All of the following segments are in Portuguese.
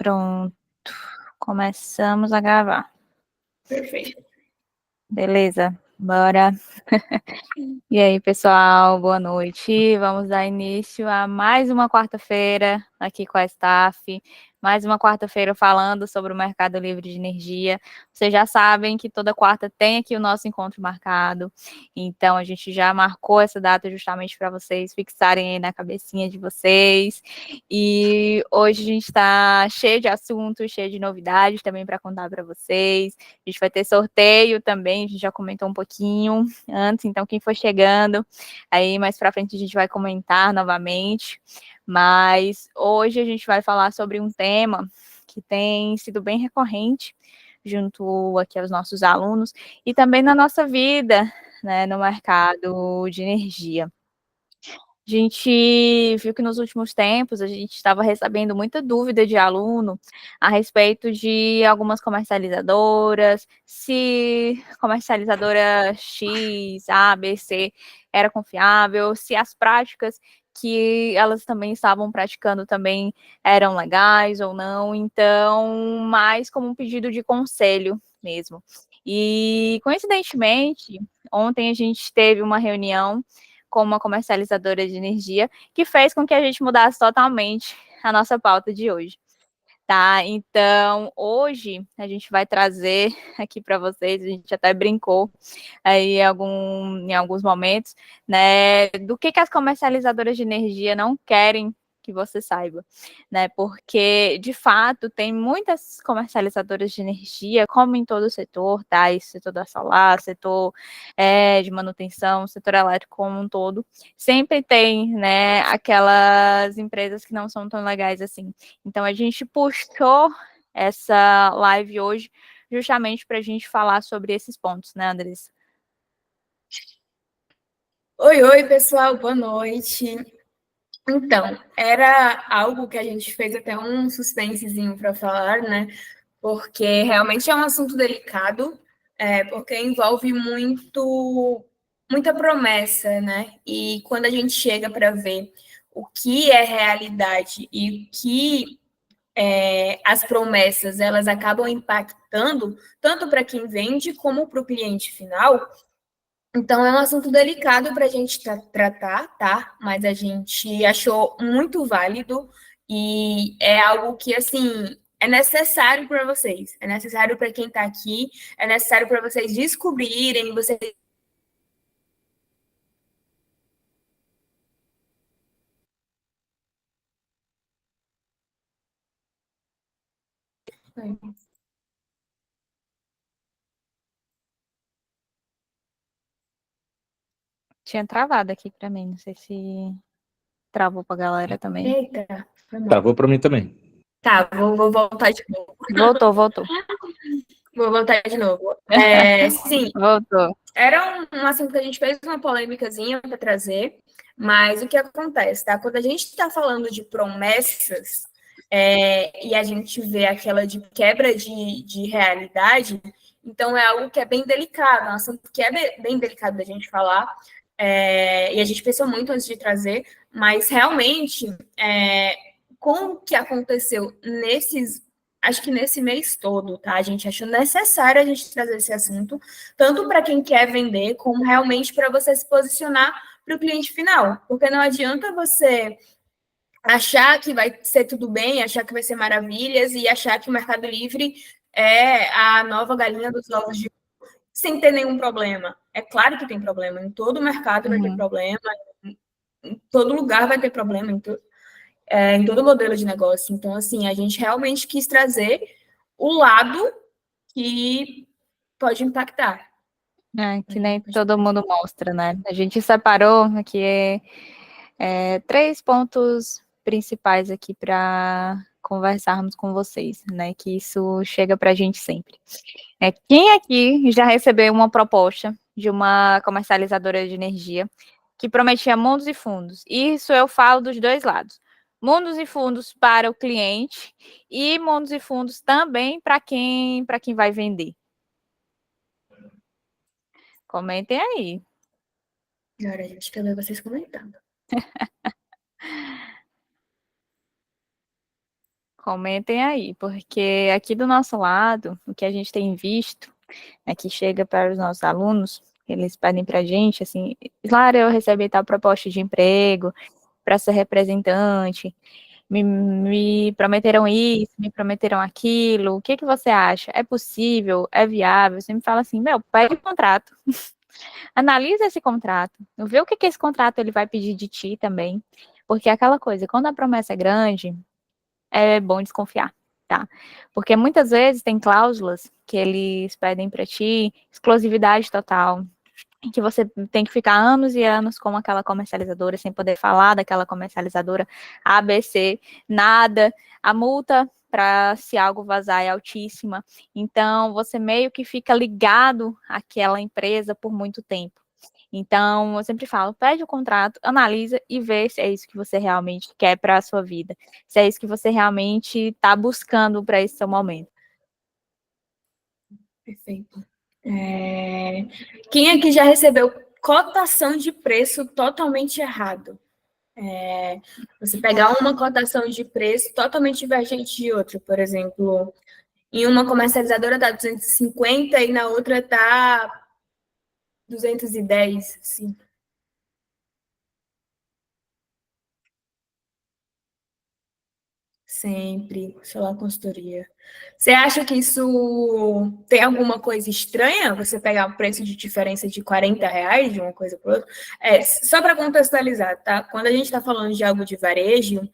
Pronto, começamos a gravar. Perfeito. Beleza, bora. E aí, pessoal, boa noite. Vamos dar início a mais uma quarta-feira aqui com a staff. Mais uma quarta-feira falando sobre o mercado livre de energia. Vocês já sabem que toda quarta tem aqui o nosso encontro marcado. Então, a gente já marcou essa data justamente para vocês fixarem aí na cabecinha de vocês. E hoje a gente está cheio de assuntos, cheio de novidades também para contar para vocês. A gente vai ter sorteio também, a gente já comentou um pouquinho antes, então quem for chegando, aí mais para frente a gente vai comentar novamente. Mas hoje a gente vai falar sobre um tema que tem sido bem recorrente junto aqui aos nossos alunos e também na nossa vida, né, no mercado de energia. A gente viu que nos últimos tempos a gente estava recebendo muita dúvida de aluno a respeito de algumas comercializadoras, se comercializadora X, A, B, C era confiável, se as práticas que elas também estavam praticando também eram legais ou não. Então, mais como um pedido de conselho mesmo. E, coincidentemente, ontem a gente teve uma reunião com uma comercializadora de energia, que fez com que a gente mudasse totalmente a nossa pauta de hoje. Tá, então hoje a gente vai trazer aqui para vocês, a gente até brincou aí em alguns momentos, né, do que as comercializadoras de energia não querem que você saiba, né, porque de fato tem muitas comercializadoras de energia, como em todo o setor, tá, esse setor da solar, setor de manutenção, setor elétrico como um todo, sempre tem, né, aquelas empresas que não são tão legais assim. Então a gente puxou essa live hoje justamente para a gente falar sobre esses pontos, né, Andressa? Oi, pessoal, boa noite. Então, era algo que a gente fez até um suspensezinho para falar, né? Porque realmente é um assunto delicado, porque envolve muita promessa, né? E quando a gente chega para ver o que é realidade e o que as promessas elas acabam impactando tanto para quem vende como para o cliente final. Então, é um assunto delicado para a gente tratar, tá? Mas a gente achou muito válido e é algo que, assim, é necessário para vocês, é necessário para quem está aqui, é necessário para vocês descobrirem, vocês. Tinha travado aqui para mim, não sei se travou para a galera também. Eita, foi mal. Travou para mim também. Tá, vou voltar de novo. Voltou. Vou voltar de novo. Sim, Voltou. era um assunto que a gente fez uma polêmicazinha para trazer, mas o que acontece, tá? Quando a gente está falando de promessas e a gente vê aquela de quebra de realidade, então é algo que é bem delicado, é um assunto que é bem delicado da gente falar, e a gente pensou muito antes de trazer, mas realmente, com o que aconteceu acho que nesse mês todo, tá? A gente achou necessário a gente trazer esse assunto, tanto para quem quer vender, como realmente para você se posicionar para o cliente final. Porque não adianta você achar que vai ser tudo bem, achar que vai ser maravilhas e achar que o Mercado Livre é a nova galinha dos ovos de sem ter nenhum problema. É claro que tem problema, em todo mercado vai ter problema, em todo lugar vai ter problema, em todo modelo de negócio. Então, assim, a gente realmente quis trazer o lado que pode impactar. Que nem todo mundo mostra, né? A gente separou aqui três pontos principais aqui para conversarmos com vocês, né? Que isso chega para a gente sempre. Quem aqui já recebeu uma proposta de uma comercializadora de energia que prometia mundos e fundos? Isso eu falo dos dois lados. Mundos e fundos para o cliente e mundos e fundos também para quem vai vender. Comentem aí. Agora a gente quer ver vocês comentando. comentem aí, porque aqui do nosso lado, o que a gente tem visto, que chega para os nossos alunos, eles pedem para a gente, assim, claro, eu recebi tal proposta de emprego para ser representante, me prometeram isso, me prometeram aquilo, o que que você acha? É possível? É viável? Você me fala assim, meu, pega o contrato, analisa esse contrato, vê o que que esse contrato ele vai pedir de ti também, porque é aquela coisa, quando a promessa é grande, é bom desconfiar, tá? Porque muitas vezes tem cláusulas que eles pedem para ti, exclusividade total, em que você tem que ficar anos e anos com aquela comercializadora, sem poder falar daquela comercializadora ABC, nada. A multa para se algo vazar é altíssima. Então, você meio que fica ligado àquela empresa por muito tempo. Então, eu sempre falo, pede o contrato, analisa e vê se é isso que você realmente quer para a sua vida, se é isso que você realmente está buscando para esse seu momento. Perfeito. Quem aqui já recebeu cotação de preço totalmente errado? Você pegar uma cotação de preço totalmente divergente de outra, por exemplo, em uma comercializadora está 250 e na outra está 210, sim. Sempre, solar consultoria. Você acha que isso tem alguma coisa estranha? Você pegar um preço de diferença de R$ 40 de uma coisa para outra? Só para contextualizar, tá? Quando a gente está falando de algo de varejo,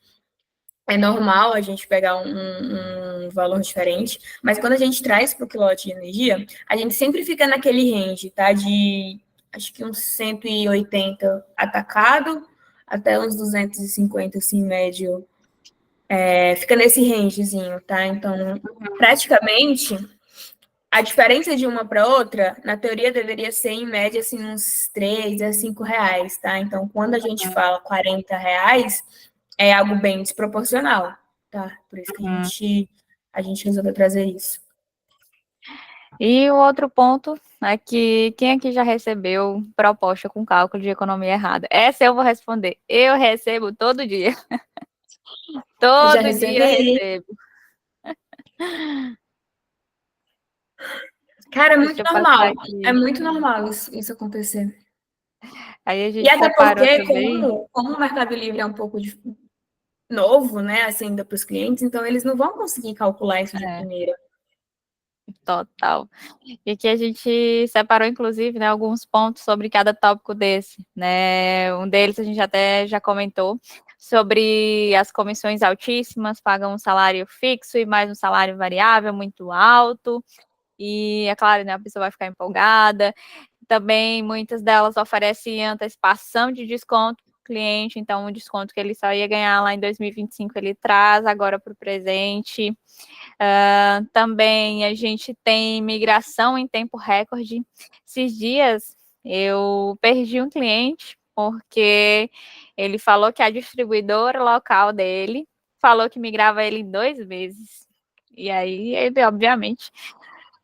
é normal a gente pegar um valor diferente, mas quando a gente traz para o quilowatt de energia, a gente sempre fica naquele range, tá? De acho que uns 180 atacado até uns 250, assim, médio. Fica nesse rangezinho, tá? Então, praticamente, a diferença de uma para outra, na teoria, deveria ser, em média, assim, uns R$ 3 a R$ 5, tá? Então, quando a gente fala R$ 40, é algo bem desproporcional, tá? Por isso que Uhum. a gente resolveu trazer isso. E o outro ponto é que quem aqui já recebeu proposta com cálculo de economia errada? Essa eu vou responder. Eu recebo todo dia. Eu já Todo dia eu recebi. recebo. Cara, é Deixa muito eu passar normal. É aqui. muito normal isso acontecer. Aí a E gente até separou porque, também. como o Mercado Livre é um pouco novo, né, assim, ainda para os clientes, então eles não vão conseguir calcular isso de É, primeira. total. E aqui a gente separou, inclusive, né, alguns pontos sobre cada tópico desse, né? Um deles a gente até já comentou sobre as comissões altíssimas, pagam um salário fixo e mais um salário variável muito alto. E é claro, né, a pessoa vai ficar empolgada. Também muitas delas oferecem antecipação de desconto para o cliente, então um desconto que ele só ia ganhar lá em 2025 ele traz agora para o presente. Também a gente tem migração em tempo recorde. Esses dias eu perdi um cliente porque ele falou que a distribuidora local dele falou que migrava ele em 2 meses. E aí ele, obviamente,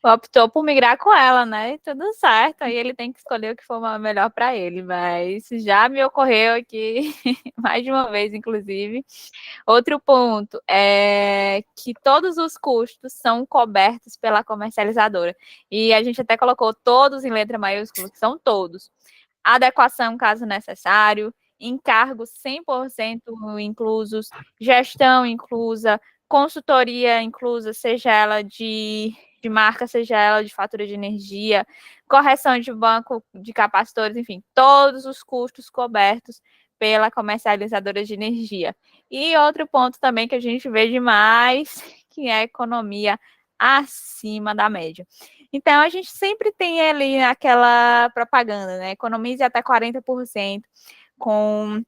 optou por migrar com ela, né? E tudo certo. Aí ele tem que escolher o que for melhor para ele. Mas já me ocorreu aqui mais de uma vez, inclusive. Outro ponto é que todos os custos são cobertos pela comercializadora. E a gente até colocou todos em letra maiúscula, que são todos. Adequação, caso necessário, encargos 100% inclusos, gestão inclusa, consultoria inclusa, seja ela de marca, seja ela de fatura de energia, correção de banco de capacitores, enfim, todos os custos cobertos pela comercializadora de energia. E outro ponto também que a gente vê demais, que é a economia acima da média. Então, a gente sempre tem ali aquela propaganda, né? Economize até 40% com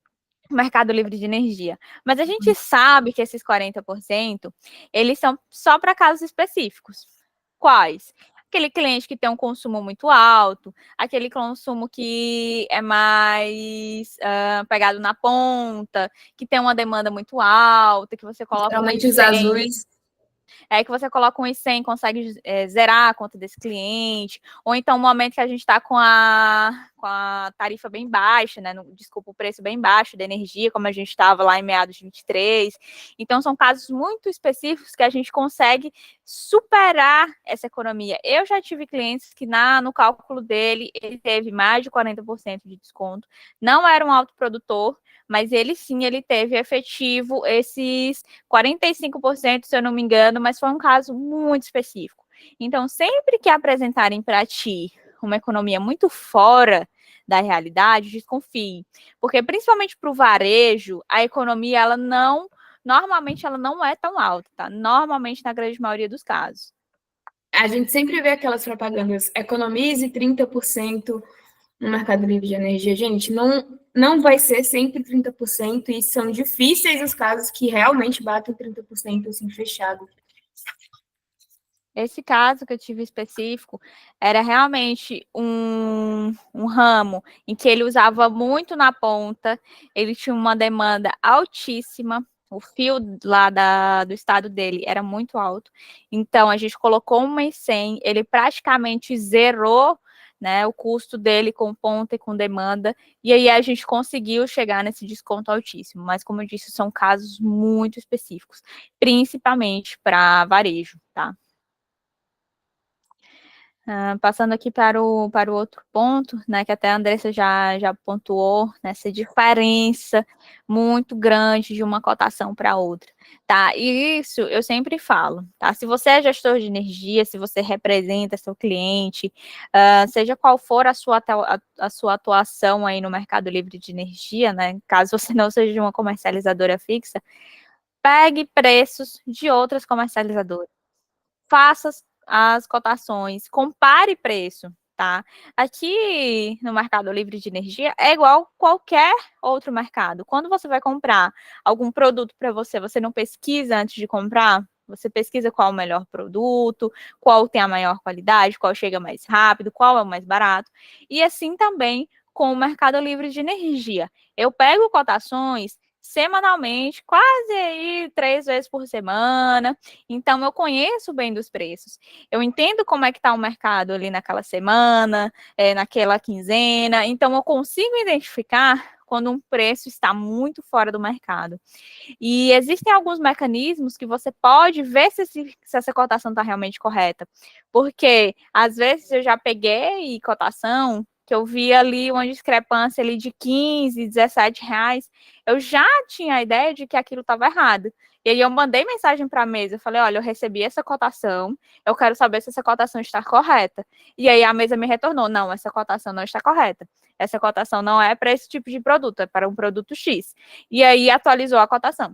o Mercado Livre de Energia. Mas a gente sabe que esses 40%, eles são só para casos específicos. Quais? Aquele cliente que tem um consumo muito alto, aquele consumo que é mais pegado na ponta, que tem uma demanda muito alta, que você coloca um Geralmente os 100, azuis. que você coloca um 100, consegue zerar a conta desse cliente, ou então o momento que a gente está com a com a tarifa bem baixa, né? Desculpa, o preço bem baixo da energia, como a gente estava lá em meados de 23. Então, são casos muito específicos que a gente consegue superar essa economia. Eu já tive clientes que no cálculo dele, ele teve mais de 40% de desconto. Não era um autoprodutor, mas ele teve efetivo esses 45%, se eu não me engano, mas foi um caso muito específico. Então, sempre que apresentarem para ti uma economia muito fora da realidade, desconfie. Porque, principalmente para o varejo, a economia, normalmente, ela não é tão alta, tá? Normalmente, na grande maioria dos casos. A gente sempre vê aquelas propagandas, economize 30% no Mercado Livre de Energia. Gente, não vai ser sempre 30%, e são difíceis os casos que realmente batem 30% assim, fechado. Esse caso que eu tive específico era realmente um ramo em que ele usava muito na ponta, ele tinha uma demanda altíssima, o fio lá do estado dele era muito alto, então a gente colocou um mês 100, ele praticamente zerou, né, o custo dele com ponta e com demanda, e aí a gente conseguiu chegar nesse desconto altíssimo, mas como eu disse, são casos muito específicos, principalmente para varejo, tá? Passando aqui para o outro ponto, né, que até a Andressa já pontuou, nessa diferença muito grande de uma cotação para outra, tá? E isso eu sempre falo, tá? Se você é gestor de energia, se você representa seu cliente, seja qual for a sua atuação aí no Mercado Livre de Energia, né, caso você não seja uma comercializadora fixa, pegue preços de outras comercializadoras, faça as cotações, compare preço, tá? Aqui no Mercado Livre de Energia é igual qualquer outro mercado. Quando você vai comprar algum produto para você, você não pesquisa antes de comprar? Você pesquisa qual é o melhor produto, qual tem a maior qualidade, qual chega mais rápido, qual é o mais barato. E assim também com o Mercado Livre de Energia. Eu pego cotações semanalmente, quase aí 3 vezes por semana. Então, eu conheço bem dos preços. Eu entendo como é que está o mercado ali naquela semana, naquela quinzena. Então, eu consigo identificar quando um preço está muito fora do mercado. E existem alguns mecanismos que você pode ver se essa cotação está realmente correta. Porque, às vezes, eu já peguei cotação que eu vi ali uma discrepância ali de 15, 17 reais, eu já tinha a ideia de que aquilo estava errado. E aí eu mandei mensagem para a mesa, eu falei, olha, eu recebi essa cotação, eu quero saber se essa cotação está correta. E aí a mesa me retornou, não, essa cotação não está correta. Essa cotação não é para esse tipo de produto, é para um produto X. E aí atualizou a cotação.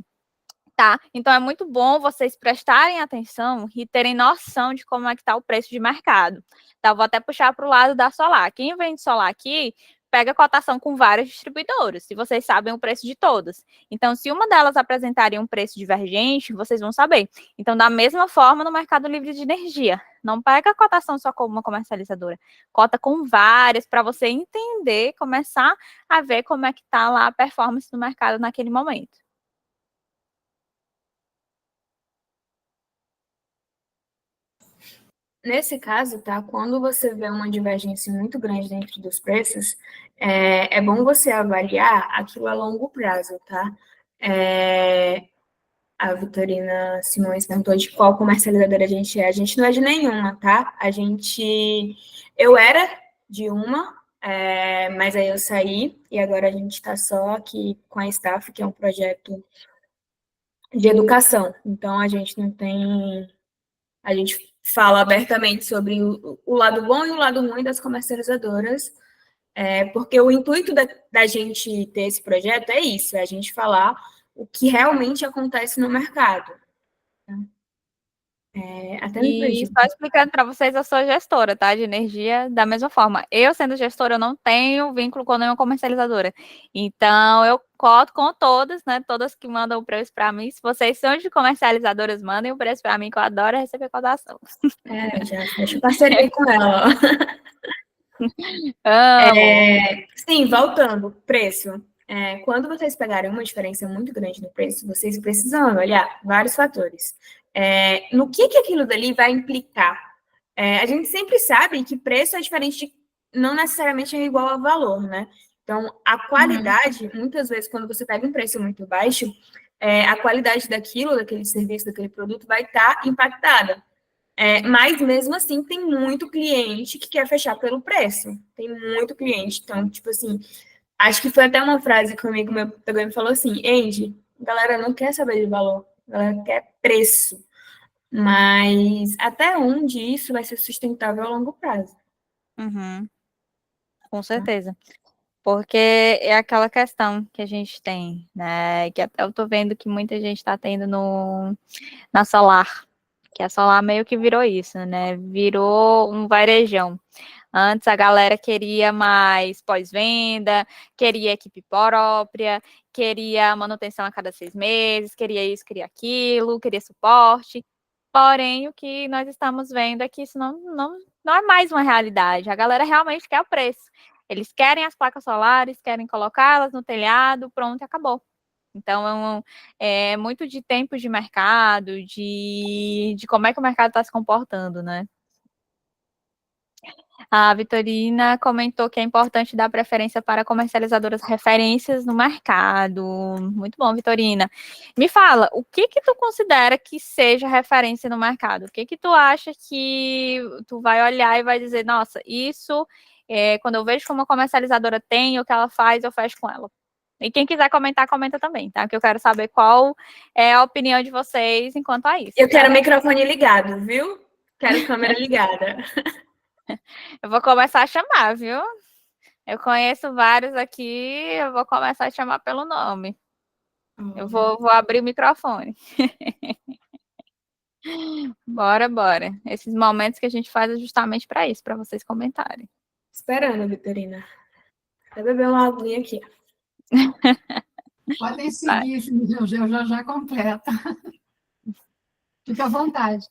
Tá? Então é muito bom vocês prestarem atenção e terem noção de como é que está o preço de mercado. Tá? Vou até puxar para o lado da Solar. Quem vende Solar aqui, pega cotação com várias distribuidoras, se vocês sabem o preço de todas. Então, se uma delas apresentarem um preço divergente, vocês vão saber. Então, da mesma forma no Mercado Livre de Energia. Não pega a cotação só com uma comercializadora. Cota com várias, para você entender, começar a ver como é que está lá a performance do mercado naquele momento. Nesse caso, tá? Quando você vê uma divergência muito grande dentro dos preços, é bom você avaliar aquilo a longo prazo, tá? A Vitorina Simões perguntou de qual comercializadora a gente é. A gente não é de nenhuma, tá? Eu era de uma, mas aí eu saí e agora a gente está só aqui com a Staff, que é um projeto de educação. Então a gente não tem. A gente fala abertamente sobre o lado bom e o lado ruim das comercializadoras, porque o intuito da gente ter esse projeto é isso, é a gente falar o que realmente acontece no mercado. Até me E perdi. só explicando para vocês, eu sou gestora, tá? De energia, da mesma forma. Eu, sendo gestora, eu não tenho vínculo com nenhuma comercializadora. Então, eu coto com todas, né? Todas que mandam o preço para mim. Se vocês são de comercializadoras, mandem o preço para mim, que eu adoro receber cotação. Já fecho parceria com ela. Amo. Sim, voltando, preço. Quando vocês pegarem uma diferença muito grande no preço, vocês precisam olhar vários fatores. No que aquilo dali vai implicar? A gente sempre sabe que preço é diferente não necessariamente é igual a valor, né? Então, a Uhum. qualidade, muitas vezes, quando você pega um preço muito baixo, a qualidade daquilo, daquele serviço, daquele produto vai estar impactada. Mas mesmo assim, tem muito cliente que quer fechar pelo preço. Tem muito cliente. Então, tipo assim, acho que foi até uma frase que um amigo meu pegou e me falou assim: Andy, a galera não quer saber de valor, a galera quer preço. Mas até onde isso vai ser sustentável a longo prazo? Uhum. Com Tá? certeza. Porque é aquela questão que a gente tem, né? Que até eu tô vendo que muita gente está tendo na Solar, que a Solar meio que virou isso, né? Virou um varejão. Antes a galera queria mais pós-venda, queria equipe própria, queria manutenção a cada 6 meses, queria isso, queria aquilo, queria suporte. Porém, o que nós estamos vendo é que isso não é mais uma realidade. A galera realmente quer o preço. Eles querem as placas solares, querem colocá-las no telhado, pronto, acabou. Então, é muito de tempo de mercado, de como é que o mercado está se comportando, né? A Vitorina comentou que é importante dar preferência para comercializadoras referências no mercado. Muito bom, Vitorina. Me fala, o que que tu considera que seja referência no mercado? O que que tu acha que tu vai olhar e vai dizer, nossa, isso, quando eu vejo que uma comercializadora tem, o que ela faz, eu fecho com ela. E quem quiser comentar, comenta também, tá? Que eu quero saber qual é a opinião de vocês enquanto a isso, Eu quero o tá? microfone ligado, viu? Quero câmera ligada. Eu vou começar a chamar, viu? Eu conheço vários aqui, eu vou começar a chamar pelo nome. Eu vou abrir o microfone. Bora, bora. Esses momentos que a gente faz é justamente para isso, para vocês comentarem. Esperando, Vitorina. Vou beber uma aguinha aqui. Podem Vai. seguir, eu já completa. Fica à vontade.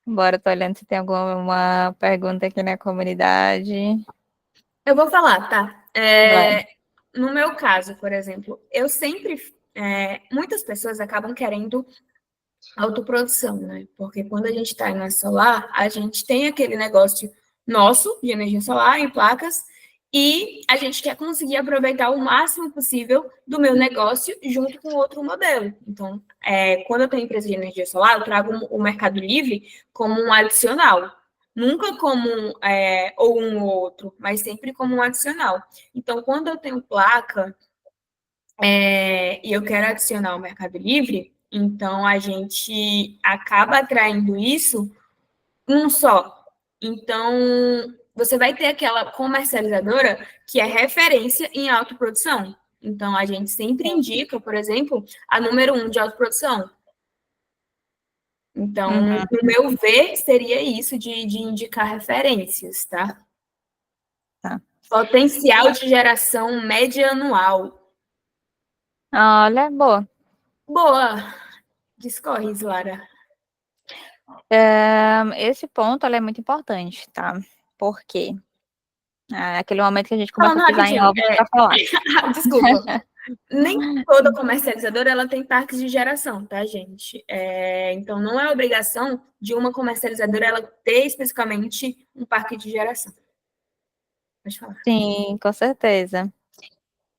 Bora, tô olhando se tem alguma pergunta aqui na comunidade. Eu vou falar, tá? Vai. No meu caso, por exemplo, eu sempre. Muitas pessoas acabam querendo autoprodução, né? Porque quando a gente está na solar, a gente tem aquele negócio nosso de energia solar em placas e a gente quer conseguir aproveitar o máximo possível do meu negócio junto com outro modelo. Então, quando eu tenho empresa de energia solar, eu trago o Mercado Livre como um adicional. Nunca como ou um ou outro, mas sempre como um adicional. Então, quando eu tenho placa e eu quero adicionar o Mercado Livre, então a gente acaba atraindo isso um só. Então, você vai ter aquela comercializadora que é referência em autoprodução. Então, a gente sempre indica, por exemplo, a número 1 de autoprodução. Então, Uhum, no meu ver, seria isso de indicar referências, tá? tá. Potencial de geração média anual. Olha, boa. Boa! Discorre, Lara. Esse ponto ele é muito importante, tá? Por quê? É aquele momento que a gente começa Falando a pisar em rapidinho, ovos para falar. desculpa. Nem toda comercializadora ela tem parques de geração, tá, gente? Então, não é obrigação de uma comercializadora ela ter especificamente um parque de geração. Pode falar. Sim, com certeza.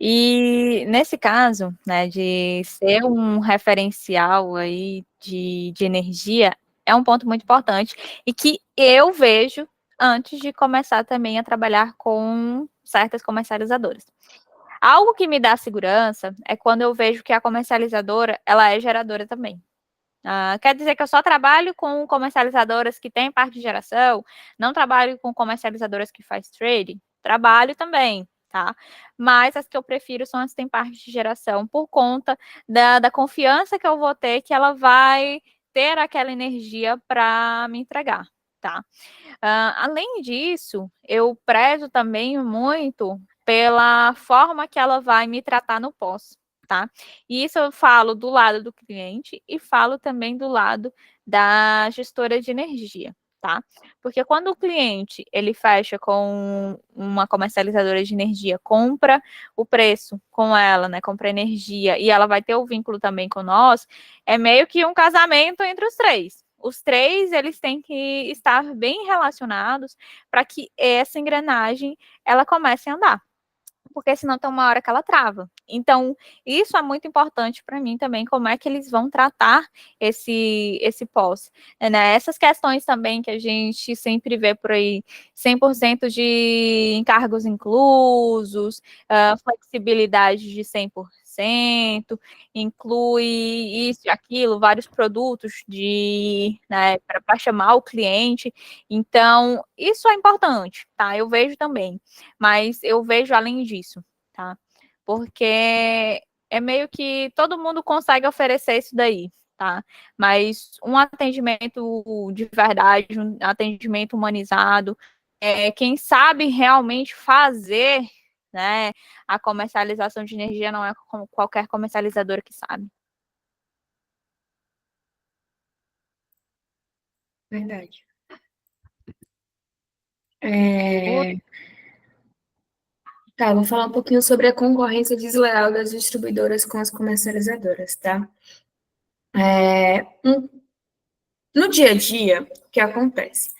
E nesse caso, né, de ser um referencial aí de energia, é um ponto muito importante e que eu vejo antes de começar também a trabalhar com certas comercializadoras. Algo que me dá segurança é quando eu vejo que a comercializadora, ela é geradora também. Quer dizer que eu só trabalho com comercializadoras que têm parte de geração, não trabalho com comercializadoras que faz trading, trabalho também, tá? Mas as que eu prefiro são as que têm parte de geração, por conta da confiança que eu vou ter que ela vai ter aquela energia para me entregar, tá? Além disso, eu prezo também muito pela forma que ela vai me tratar no pós, tá? E isso eu falo do lado do cliente e falo também do lado da gestora de energia. tá? Porque quando o cliente, ele fecha com uma comercializadora de energia, compra o preço com ela, né, compra energia, e ela vai ter o vínculo também com nós, é meio que um casamento entre os três. Os três, eles têm que estar bem relacionados para que essa engrenagem, ela comece a andar, porque senão tem uma hora que ela trava. Então, isso é muito importante para mim também, como é que eles vão tratar esse pós. Né? Essas questões também que a gente sempre vê por aí, 100% de encargos inclusos, flexibilidade de 100%, inclui isso e aquilo, vários produtos né, para chamar o cliente. Então, isso é importante, tá? Eu vejo também. Mas eu vejo além disso, tá? Porque é meio que todo mundo consegue oferecer isso daí, tá? Mas um atendimento de verdade, um atendimento humanizado, quem sabe realmente fazer, né, a comercialização de energia não é qualquer comercializadora que sabe. Verdade. Tá, vou falar um pouquinho sobre a concorrência desleal das distribuidoras com as comercializadoras, tá? No dia a dia, o que acontece?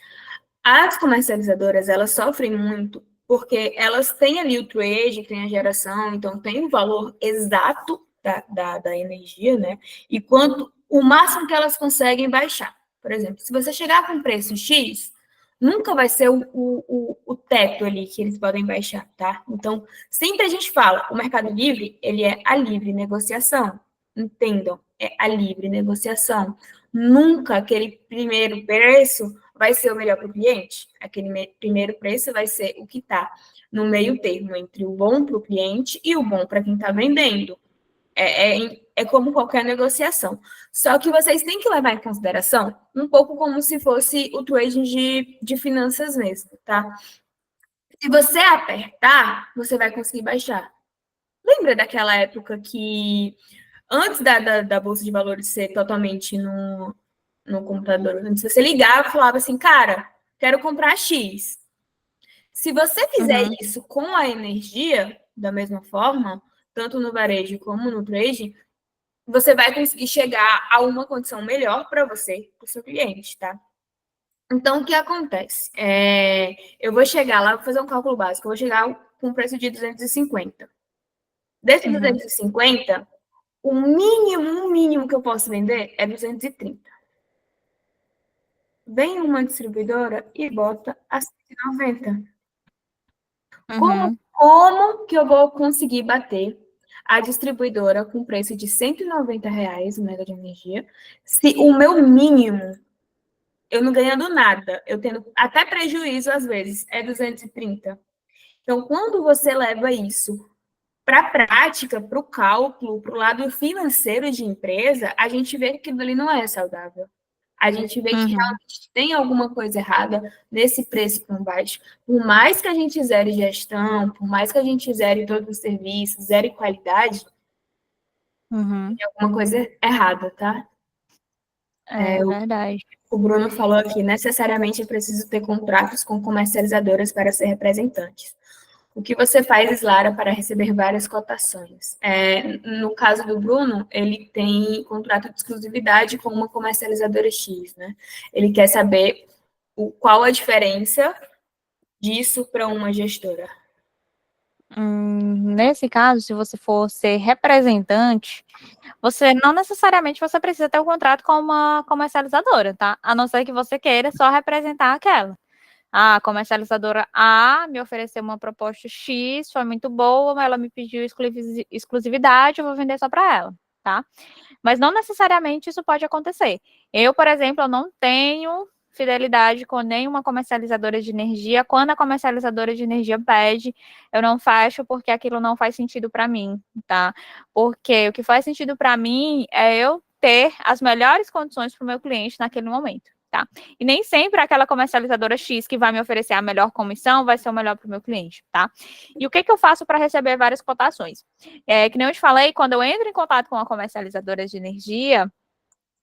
As comercializadoras, elas sofrem muito porque elas têm ali o trade, tem a geração, então tem o valor exato da energia, né? E quanto o máximo que elas conseguem baixar. Por exemplo, se você chegar com preço X, nunca vai ser o teto ali que eles podem baixar, tá? Então, sempre a gente fala, o Mercado Livre, ele é a livre negociação. Entendam, é a livre negociação. Nunca aquele primeiro preço vai ser o melhor para o cliente. Aquele primeiro preço vai ser o que está no meio termo entre o bom para o cliente e o bom para quem está vendendo. É como qualquer negociação. Só que vocês têm que levar em consideração um pouco como se fosse o trading de finanças mesmo, tá? Se você apertar, você vai conseguir baixar. Lembra daquela época que, antes da Bolsa de Valores ser totalmente no computador, antes você ligava e falava assim, cara, quero comprar X. Se você fizer isso com a energia, da mesma forma, tanto no varejo como no trading, você vai conseguir chegar a uma condição melhor para você, para o seu cliente, tá? Então, o que acontece? Eu vou chegar lá, vou fazer um cálculo básico, eu vou chegar com um preço de 250. Desse 250, o mínimo que eu posso vender é 230. Vem uma distribuidora e bota a 190. Como que eu vou conseguir bater a distribuidora com preço de R$ 190 o mega de energia, se o meu mínimo, eu não ganhando nada, eu tendo até prejuízo às vezes, é 230. Então, quando você leva isso para a prática, para o cálculo, para o lado financeiro de empresa, a gente vê que aquilo ali não é saudável. A gente vê que realmente tem alguma coisa errada nesse preço tão baixo. Por mais que a gente zere gestão, por mais que a gente zere todos os serviços, zere qualidade, tem alguma coisa errada, tá? É verdade. O Bruno falou aqui, necessariamente é preciso ter contratos com comercializadoras para ser representantes. O que você faz, Lara, para receber várias cotações? No caso do Bruno, ele tem contrato de exclusividade com uma comercializadora X, né? Ele quer saber qual a diferença disso para uma gestora. Nesse caso, se você for ser representante, você não necessariamente você precisa ter um contrato com uma comercializadora, tá? A não ser que você queira só representar aquela. A comercializadora A me ofereceu uma proposta X, foi muito boa, mas ela me pediu exclusividade, eu vou vender só para ela, tá? Mas não necessariamente isso pode acontecer. Eu, por exemplo, eu não tenho fidelidade com nenhuma comercializadora de energia. Quando a comercializadora de energia pede, eu não fecho porque aquilo não faz sentido para mim, tá? Porque o que faz sentido para mim é eu ter as melhores condições para o meu cliente naquele momento. Tá? E nem sempre aquela comercializadora X que vai me oferecer a melhor comissão vai ser o melhor para o meu cliente, tá? E o que eu faço para receber várias cotações? Que nem eu te falei, quando eu entro em contato com uma comercializadora de energia,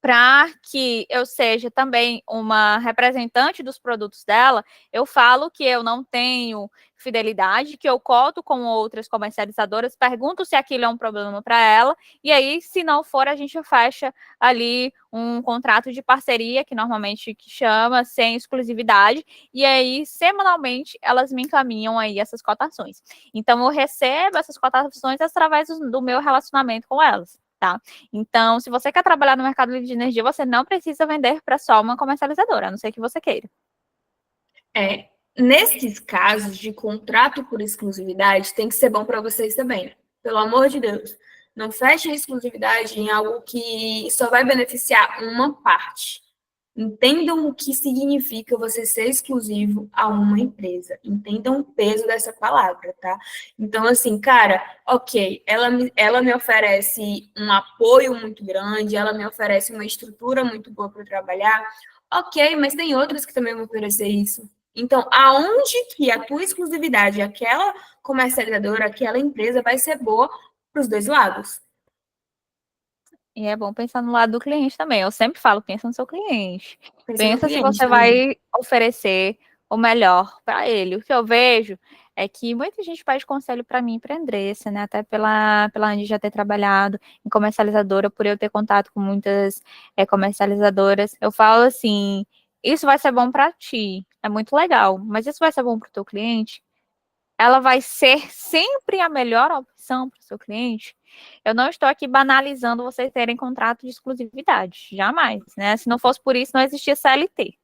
para que eu seja também uma representante dos produtos dela, eu falo que eu não tenho fidelidade, que eu coto com outras comercializadoras, pergunto se aquilo é um problema para ela, e aí, se não for, a gente fecha ali um contrato de parceria, que normalmente chama, sem exclusividade, e aí, semanalmente, elas me encaminham aí essas cotações. Então, eu recebo essas cotações através do meu relacionamento com elas. Tá? Então, se você quer trabalhar no mercado livre de energia, você não precisa vender para só uma comercializadora, a não ser que você queira. Nesses casos de contrato por exclusividade, tem que ser bom para vocês também. Pelo amor de Deus. Não feche a exclusividade em algo que só vai beneficiar uma parte. Entendam o que significa você ser exclusivo a uma empresa. Entendam o peso dessa palavra, tá? Então, assim, cara, ok, ela me oferece um apoio muito grande, ela me oferece uma estrutura muito boa para trabalhar. Ok, mas tem outras que também vão oferecer isso. Então, aonde que a tua exclusividade, aquela comercializadora, aquela empresa vai ser boa para os dois lados? E é bom pensar no lado do cliente também. Eu sempre falo, pensa no seu cliente. Pensa no Pensa se cliente você também. vai oferecer o melhor para ele. O que eu vejo é que muita gente pede conselho para mim e para a Andressa, né? Até pela Andy já ter trabalhado em comercializadora, por eu ter contato com muitas comercializadoras. Eu falo assim, isso vai ser bom para ti, é muito legal, mas isso vai ser bom para o teu cliente? Ela vai ser sempre a melhor opção para o seu cliente? Eu não estou aqui banalizando vocês terem contrato de exclusividade, jamais, né? Se não fosse por isso, não existia CLT.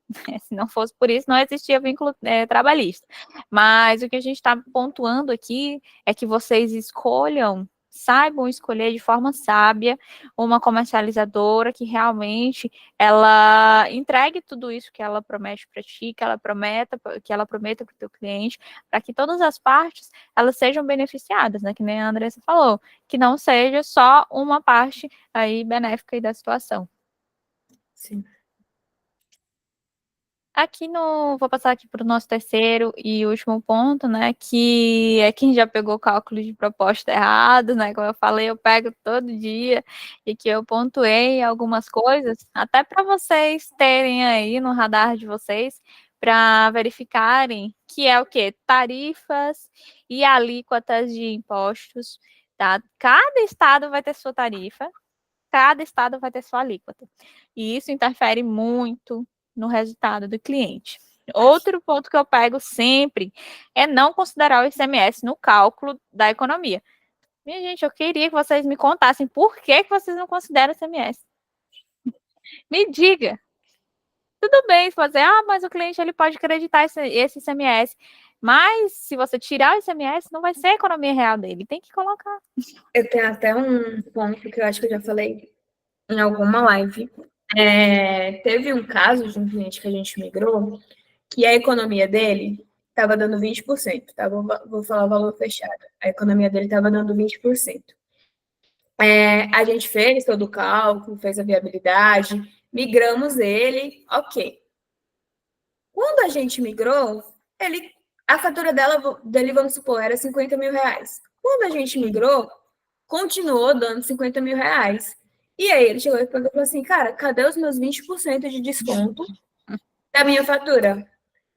Se não fosse por isso, não existia vínculo trabalhista. Mas o que a gente está pontuando aqui é que vocês escolham, saibam escolher de forma sábia uma comercializadora que realmente ela entregue tudo isso que ela promete para ti, que ela prometa para o teu cliente, para que todas as partes elas sejam beneficiadas, né? Que nem a Andressa falou, que não seja só uma parte aí benéfica aí da situação. Sim. Aqui no, vou passar aqui para o nosso terceiro e último ponto, né? Que é quem já pegou cálculo de proposta errado, né? Como eu falei, eu pego todo dia e que eu pontuei algumas coisas, até para vocês terem aí no radar de vocês, para verificarem que é o quê? Tarifas e alíquotas de impostos, tá? Cada estado vai ter sua tarifa, cada estado vai ter sua alíquota. E isso interfere muito no resultado do cliente. Outro ponto que eu pego sempre é não considerar o ICMS no cálculo da economia. Minha gente, eu queria que vocês me contassem por que vocês não consideram o ICMS. Me diga. Tudo bem, você pode dizer, mas o cliente ele pode acreditar esse ICMS. Mas se você tirar o ICMS, não vai ser a economia real dele. Tem que colocar. Eu tenho até um ponto que eu acho que eu já falei em alguma live. Teve um caso de um cliente que a gente migrou, que a economia dele estava dando 20%, tá? Vou falar o valor fechado. A economia dele estava dando 20%. A gente fez todo o cálculo, fez a viabilidade, migramos ele, ok. Quando a gente migrou, a fatura dele, vamos supor, era 50 mil reais. Quando a gente migrou, continuou dando 50 mil reais. E aí ele chegou e falou assim, cara, cadê os meus 20% de desconto da minha fatura?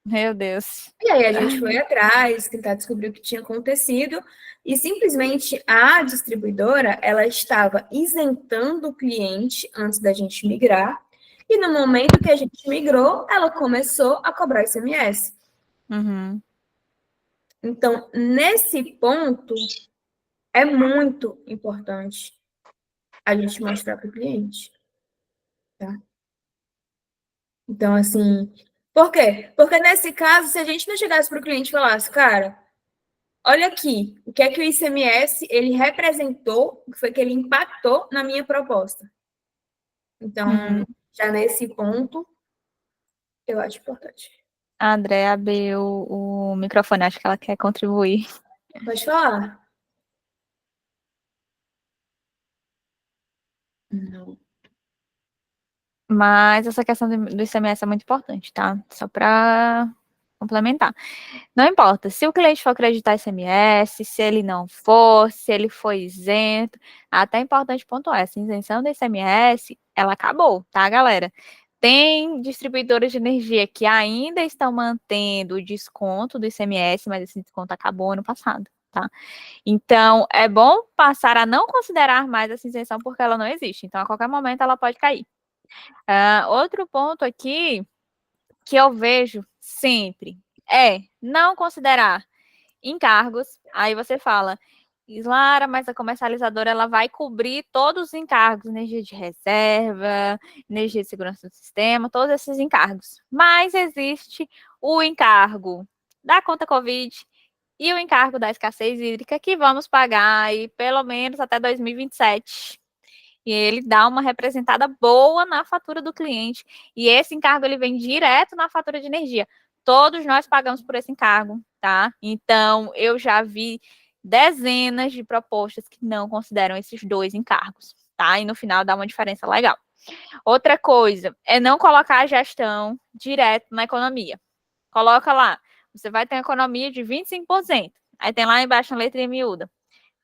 Meu Deus. E aí a gente foi atrás, tentar descobrir o que tinha acontecido, e simplesmente a distribuidora, ela estava isentando o cliente antes da gente migrar, e no momento que a gente migrou, ela começou a cobrar ICMS. Uhum. Então, nesse ponto, é muito importante a gente mostrar para o cliente, tá? Então, assim, por quê? Porque nesse caso, se a gente não chegasse para o cliente e falasse, cara, olha aqui, o que é que o ICMS ele representou, o que foi que ele impactou na minha proposta. Então, já nesse ponto, eu acho importante. A Andrea abriu o microfone, acho que ela quer contribuir. Pode falar. Não. Mas essa questão do ICMS é muito importante, tá? Só para complementar. Não importa, se o cliente for acreditar ICMS, se ele não for, se ele foi isento, até é importante pontuar, essa isenção do ICMS ela acabou, tá, galera? Tem distribuidoras de energia que ainda estão mantendo o desconto do ICMS, mas esse desconto acabou ano passado, tá? Então, é bom passar a não considerar mais essa isenção porque ela não existe. Então, a qualquer momento ela pode cair. Outro ponto aqui que eu vejo sempre é não considerar encargos. Aí você fala, Islara, mas a comercializadora ela vai cobrir todos os encargos, energia de reserva, energia de segurança do sistema, todos esses encargos. Mas existe o encargo da conta Covid e o encargo da escassez hídrica que vamos pagar aí pelo menos até 2027. E ele dá uma representada boa na fatura do cliente. E esse encargo ele vem direto na fatura de energia. Todos nós pagamos por esse encargo, tá? Então, eu já vi dezenas de propostas que não consideram esses dois encargos, tá? E no final dá uma diferença legal. Outra coisa é não colocar a gestão direto na economia. Coloca lá, você vai ter uma economia de 25%. Aí tem lá embaixo na letrinha miúda,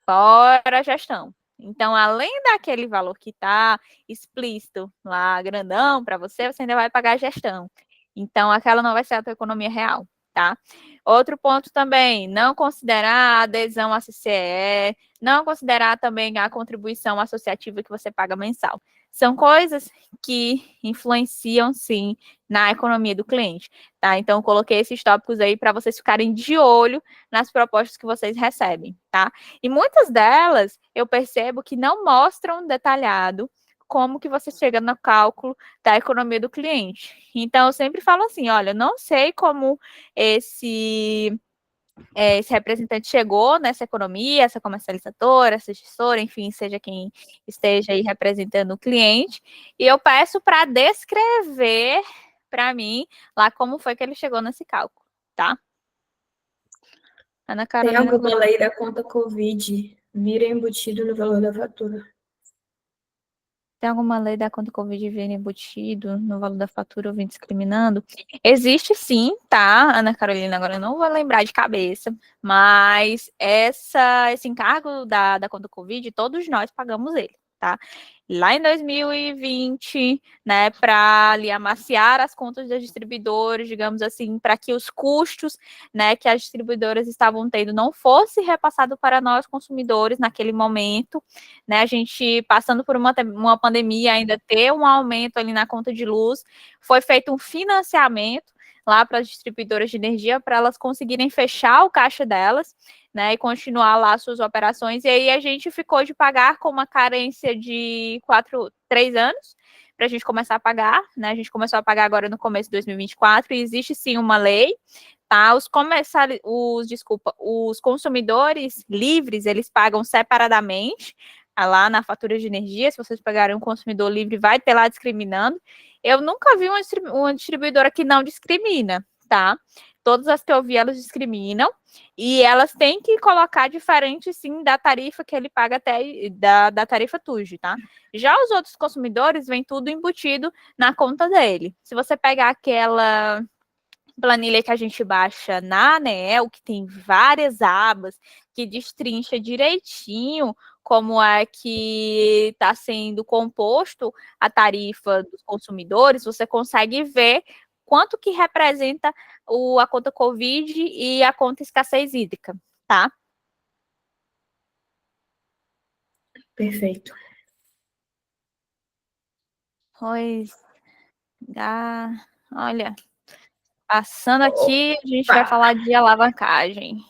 fora a gestão. Então, além daquele valor que está explícito lá, grandão, para você, você ainda vai pagar a gestão. Então, aquela não vai ser a tua economia real, tá? Outro ponto também, não considerar a adesão à CCE, não considerar também a contribuição associativa que você paga mensal. São coisas que influenciam, sim, na economia do cliente, tá? Então, coloquei esses tópicos aí para vocês ficarem de olho nas propostas que vocês recebem, tá? E muitas delas eu percebo que não mostram detalhado como que você chega no cálculo da economia do cliente. Então, eu sempre falo assim, olha, não sei como esse representante chegou nessa economia, essa comercializadora, essa gestora, enfim, seja quem esteja aí representando o cliente, e eu peço para descrever para mim lá como foi que ele chegou nesse cálculo, tá? Ana Tem Carolina. alguma lei da conta Covid vira embutido no valor da fatura? Tem alguma lei da conta Covid vir embutido no valor da fatura ou vir discriminando? Existe sim, tá, Ana Carolina? Agora eu não vou lembrar de cabeça, mas esse encargo da conta Covid, todos nós pagamos ele, tá? Lá em 2020, né, para ali amaciar as contas das distribuidoras, digamos assim, para que os custos, né, que as distribuidoras estavam tendo não fosse repassado para nós consumidores naquele momento, né, a gente passando por uma pandemia, ainda ter um aumento ali na conta de luz, foi feito um financiamento lá para as distribuidoras de energia para elas conseguirem fechar o caixa delas, né, e continuar lá suas operações. E aí a gente ficou de pagar com uma carência de 3 anos para a gente começar a pagar, né? A gente começou a pagar agora no começo de 2024 e existe sim uma lei, tá? Os consumidores livres, eles pagam separadamente lá na fatura de energia. Se vocês pegarem um consumidor livre, vai ter lá discriminando. Eu nunca vi uma distribuidora que não discrimina, tá? Todas as que eu vi, elas discriminam. E elas têm que colocar diferente, sim, da tarifa que ele paga até da tarifa TUJ, tá? Já os outros consumidores, vem tudo embutido na conta dele. Se você pegar aquela planilha que a gente baixa na ANEEL, que tem várias abas, que destrincha direitinho como é que está sendo composto a tarifa dos consumidores, você consegue ver quanto que representa a conta Covid e a conta escassez hídrica, tá? Perfeito. Pois, olha, passando aqui, a gente vai Opa! falar de alavancagem.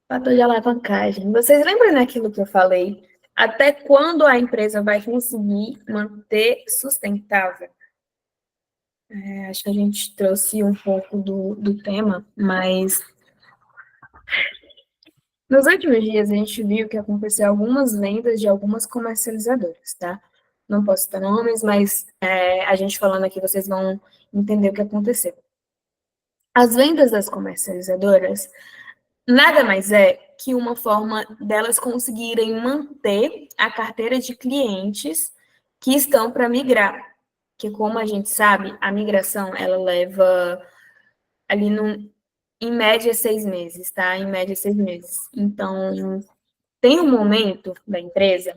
Fator de alavancagem. Vocês lembram daquilo que eu falei? Até quando a empresa vai conseguir manter sustentável? Acho que a gente trouxe um pouco do tema, mas nos últimos dias a gente viu que aconteceu algumas vendas de algumas comercializadoras, tá? Não posso citar nomes, mas a gente falando aqui, vocês vão entender o que aconteceu. As vendas das comercializadoras nada mais é que uma forma delas conseguirem manter a carteira de clientes que estão para migrar. Que, como a gente sabe, a migração, ela leva ali em média 6 meses, tá? Em média 6 meses. Então, tem um momento da empresa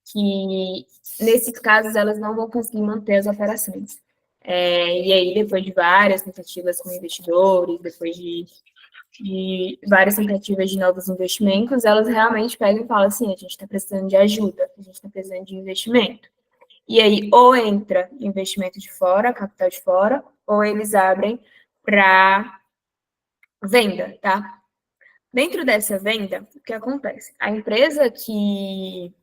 que, nesses casos, elas não vão conseguir manter as operações. E aí, depois de várias tentativas com investidores, depois de várias tentativas de novos investimentos, elas realmente pegam e falam assim, a gente está precisando de ajuda, a gente está precisando de investimento. E aí, ou entra investimento de fora, capital de fora, ou eles abrem para venda, tá? Dentro dessa venda, o que acontece? A empresa que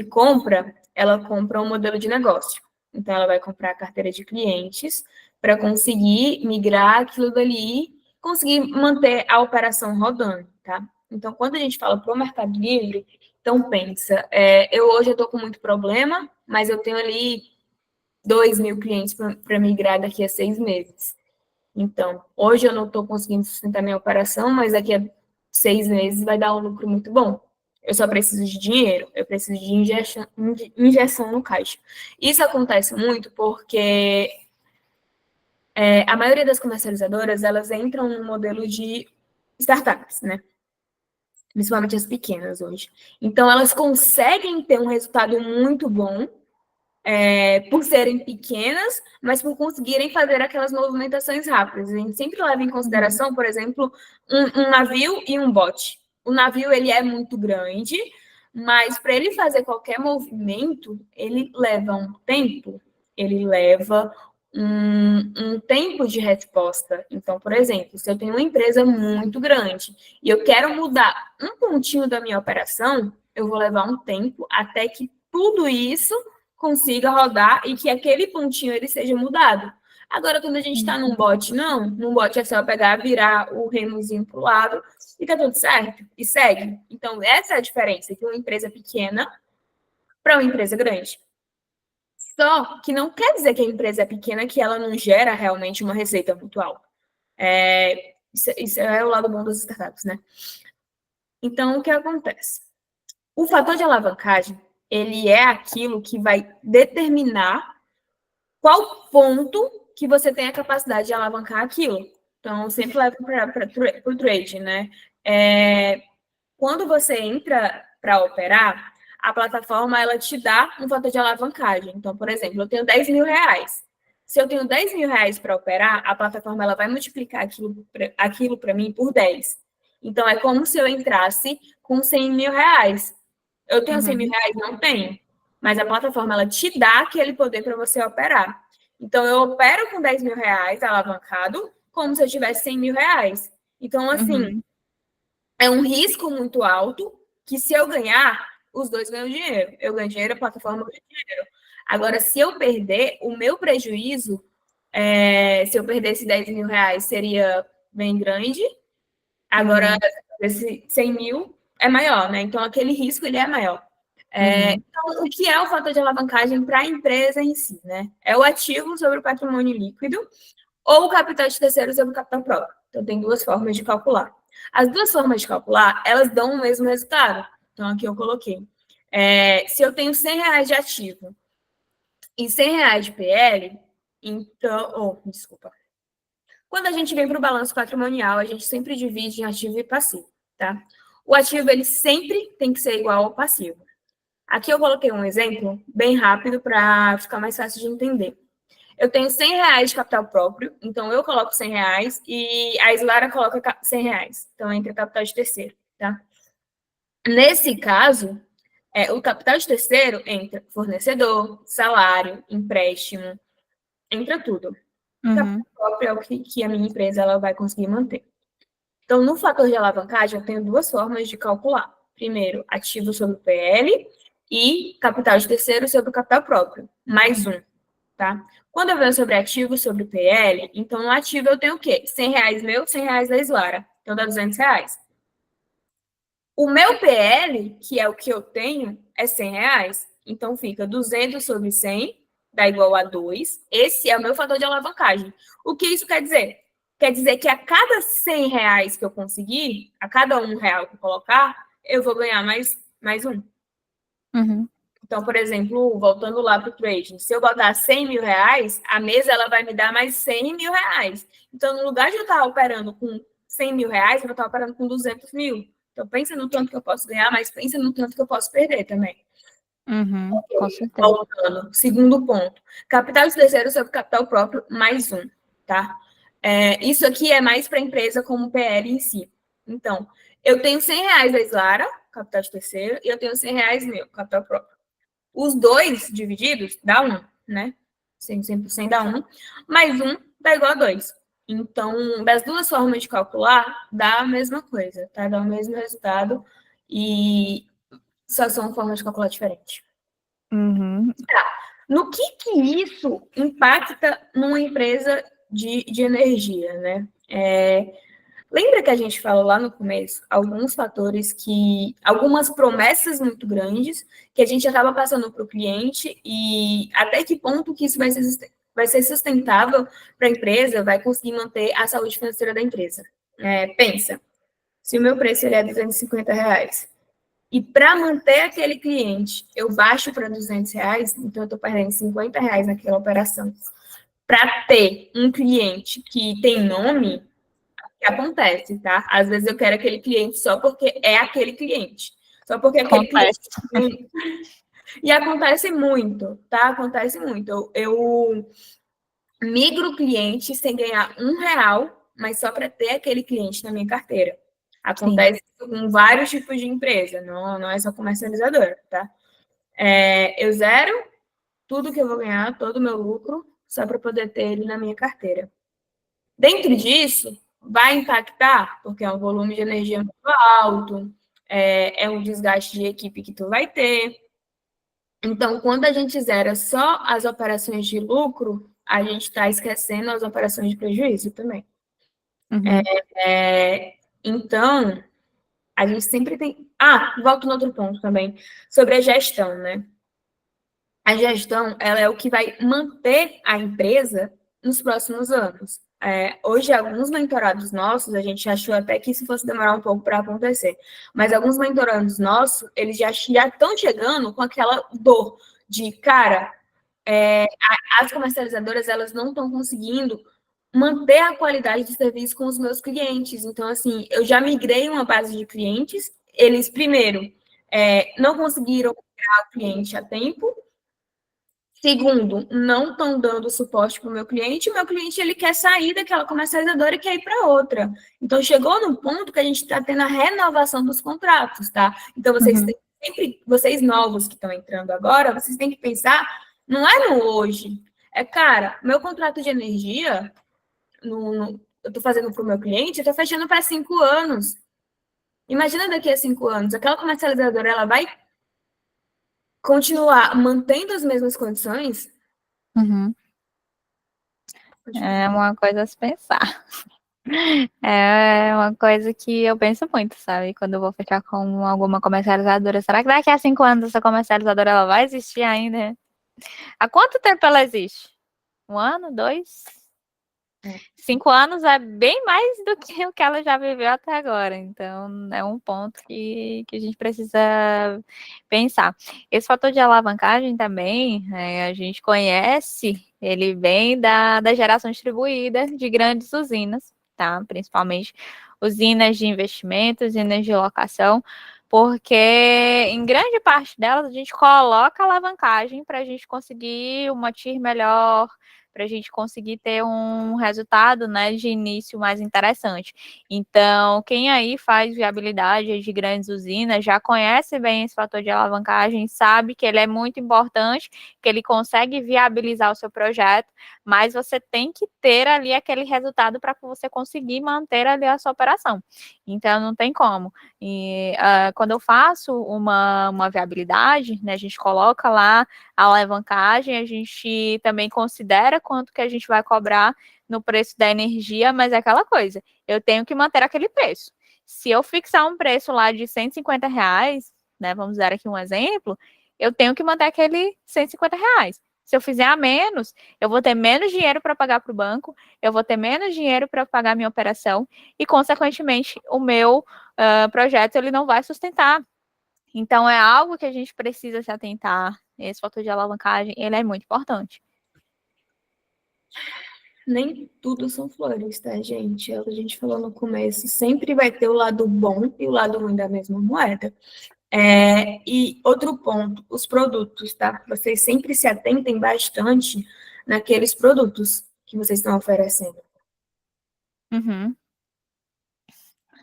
compra, ela compra um modelo de negócio. Então, ela vai comprar a carteira de clientes para conseguir migrar aquilo dali, conseguir manter a operação rodando, tá? Então, quando a gente fala para o Mercado Livre, então pensa, hoje eu estou com muito problema, mas eu tenho ali 2.000 clientes para migrar daqui a 6 meses. Então, hoje eu não estou conseguindo sustentar minha operação, mas daqui a 6 meses vai dar um lucro muito bom. Eu só preciso de dinheiro, eu preciso de injeção no caixa. Isso acontece muito porque a maioria das comercializadoras, elas entram no modelo de startups, né? Principalmente as pequenas hoje. Então, elas conseguem ter um resultado muito bom por serem pequenas, mas por conseguirem fazer aquelas movimentações rápidas. A gente sempre leva em consideração, por exemplo, um navio e um bote. O navio, ele é muito grande, mas para ele fazer qualquer movimento, ele leva um tempo, ele leva um tempo de resposta. Então, por exemplo, se eu tenho uma empresa muito grande e eu quero mudar um pontinho da minha operação, eu vou levar um tempo até que tudo isso consiga rodar e que aquele pontinho ele seja mudado. Agora, quando a gente está num bot, não. Num bot é só pegar, virar o remozinho para o lado e tá tudo certo. E segue. Então, essa é a diferença de uma empresa pequena para uma empresa grande. Só que não quer dizer que a empresa é pequena que ela não gera realmente uma receita muito alta. Isso é o lado bom das startups, né? Então, o que acontece? O fator de alavancagem, ele é aquilo que vai determinar qual ponto que você tem a capacidade de alavancar aquilo. Então, eu sempre levo para o trade, né? Quando você entra para operar, a plataforma, ela te dá um fator de alavancagem. Então, por exemplo, eu tenho 10 mil reais. Se eu tenho 10 mil reais para operar, a plataforma ela vai multiplicar aquilo para mim por 10. Então, é como se eu entrasse com 100 mil reais. Eu tenho 100 mil reais? Não tenho. Mas a plataforma, ela te dá aquele poder para você operar. Então, eu opero com 10 mil reais alavancado, como se eu tivesse 100 mil reais. Então, assim, é um risco muito alto, que se eu ganhar, os dois ganham dinheiro. Eu ganho dinheiro, a plataforma ganha dinheiro. Agora, se eu perder, o meu prejuízo, se eu perdesse 10 mil reais, seria bem grande. Agora, esse 100 mil é maior, né? Então, aquele risco, ele é maior. Então, o que é o fator de alavancagem para a empresa em si, né? É o ativo sobre o patrimônio líquido ou o capital de terceiros sobre o capital próprio. Então, tem duas formas de calcular. As duas formas de calcular, elas dão o mesmo resultado. Então, aqui eu coloquei. Se eu tenho 100 reais de ativo e 100 reais de PL, então... desculpa. Quando a gente vem para o balanço patrimonial, a gente sempre divide em ativo e passivo, tá? O ativo, ele sempre tem que ser igual ao passivo. Aqui eu coloquei um exemplo bem rápido para ficar mais fácil de entender. Eu tenho 100 reais de capital próprio, então eu coloco 100 reais e a Islara coloca 100 reais. Então, entra capital de terceiro, tá? Nesse caso, o capital de terceiro entra fornecedor, salário, empréstimo, entra tudo. O capital próprio é o que a minha empresa ela vai conseguir manter. Então, no fator de alavancagem, eu tenho duas formas de calcular. Primeiro, ativo sobre o PL e capital de terceiro sobre o capital próprio, mais um, tá? Quando eu venho sobre ativo sobre o PL, então no ativo eu tenho o quê? 100 reais meu, 100 reais da Islara. Então dá 200 reais. O meu PL, que é o que eu tenho, é 100 reais. Então fica 200 sobre 100, dá igual a 2. Esse é o meu fator de alavancagem. O que isso quer dizer? Quer dizer que a cada 100 reais que eu conseguir, a cada R$1 que eu colocar, eu vou ganhar mais um. Então, por exemplo, voltando lá para o trading, se eu botar 100 mil reais, a mesa ela vai me dar mais 100 mil reais. Então, no lugar de eu estar operando com 100 mil reais, eu vou estar operando com 200 mil. Então, pensa no tanto que eu posso ganhar, mas pensa no tanto que eu posso perder também. Com certeza. Voltando. Segundo ponto. Capital de terceiro sobre capital próprio, mais um, tá? Isso aqui é mais para a empresa como PL em si. Então, eu tenho R$100 da Islara, capital de terceiro, e eu tenho R$100 meu, capital próprio. Os dois divididos dá 1, né? 100% dá 1, mais 1 dá igual a 2. Então, das duas formas de calcular, dá a mesma coisa, tá? Dá o mesmo resultado e só são formas de calcular diferentes. No que isso impacta numa empresa de energia, né? Lembra que a gente falou lá no começo alguns fatores algumas promessas muito grandes que a gente acaba passando para o cliente e até que ponto que isso vai ser sustentável para a empresa, vai conseguir manter a saúde financeira da empresa. Pensa, se o meu preço ele é R$250, e para manter aquele cliente eu baixo para R$200, então eu estou perdendo R$50 naquela operação. Para ter um cliente que tem nome, que acontece, tá? Às vezes eu quero aquele cliente só porque é aquele cliente. Só porque é aquele cliente. E acontece muito, tá? Acontece muito. Eu migro cliente sem ganhar R$1, mas só para ter aquele cliente na minha carteira. Acontece com vários tipos de empresa, não é só comercializadora, tá? Eu zero tudo que eu vou ganhar, todo o meu lucro, só para poder ter ele na minha carteira. Dentro disso, vai impactar, porque é um volume de energia muito alto, é um desgaste de equipe que tu vai ter. Então, quando a gente zera só as operações de lucro, a gente está esquecendo as operações de prejuízo também. Então, a gente sempre tem... volto no outro ponto também, sobre a gestão, né? A gestão, ela é o que vai manter a empresa nos próximos anos. Hoje, alguns mentorados nossos, a gente achou até que isso fosse demorar um pouco para acontecer, mas alguns mentorados nossos, eles já estão chegando com aquela dor de, cara, as comercializadoras, elas não estão conseguindo manter a qualidade de serviço com os meus clientes. Então, assim, eu já migrei uma base de clientes, eles, primeiro, não conseguiram migrar o cliente a tempo. Segundo, não estão dando suporte para o meu cliente ele quer sair daquela comercializadora e quer ir para outra. Então, chegou num ponto que a gente está tendo a renovação dos contratos, tá? Então, vocês novos que estão entrando agora, vocês têm que pensar, não é no hoje. Cara, meu contrato de energia, eu estou fazendo para o meu cliente, eu estou fechando para 5 anos. Imagina daqui a 5 anos, aquela comercializadora, ela vai continuar mantendo as mesmas condições? É uma coisa a se pensar. É uma coisa que eu penso muito, sabe? Quando eu vou fechar com alguma comercializadora. Será que daqui a 5 anos essa comercializadora ela vai existir ainda? Há quanto tempo ela existe? 1 ano? 2? 5 anos é bem mais do que o que ela já viveu até agora. Então, é um ponto que a gente precisa pensar. Esse fator de alavancagem também, a gente conhece, ele vem da geração distribuída de grandes usinas, tá? Principalmente usinas de investimento, usinas de locação, porque em grande parte delas a gente coloca alavancagem para a gente conseguir uma TIR melhor, para a gente conseguir ter um resultado, né, de início mais interessante. Então, quem aí faz viabilidade de grandes usinas já conhece bem esse fator de alavancagem, sabe que ele é muito importante, que ele consegue viabilizar o seu projeto, mas você tem que ter ali aquele resultado para que você conseguir manter ali a sua operação. Então, não tem como. E quando eu faço uma viabilidade, né, a gente coloca lá a alavancagem, a gente também considera quanto que a gente vai cobrar no preço da energia, mas é aquela coisa, eu tenho que manter aquele preço. Se eu fixar um preço lá de R$150, né, vamos dar aqui um exemplo, eu tenho que manter aquele R$150. Se eu fizer a menos, eu vou ter menos dinheiro para pagar para o banco, eu vou ter menos dinheiro para pagar a minha operação e, consequentemente, o meu projeto ele não vai sustentar. Então, é algo que a gente precisa se atentar. Esse fator de alavancagem, ele é muito importante. Nem tudo são flores, tá, gente? É o que a gente falou no começo. Sempre vai ter o lado bom e o lado ruim da mesma moeda. E outro ponto, os produtos, tá? Vocês sempre se atentem bastante naqueles produtos que vocês estão oferecendo. Uhum.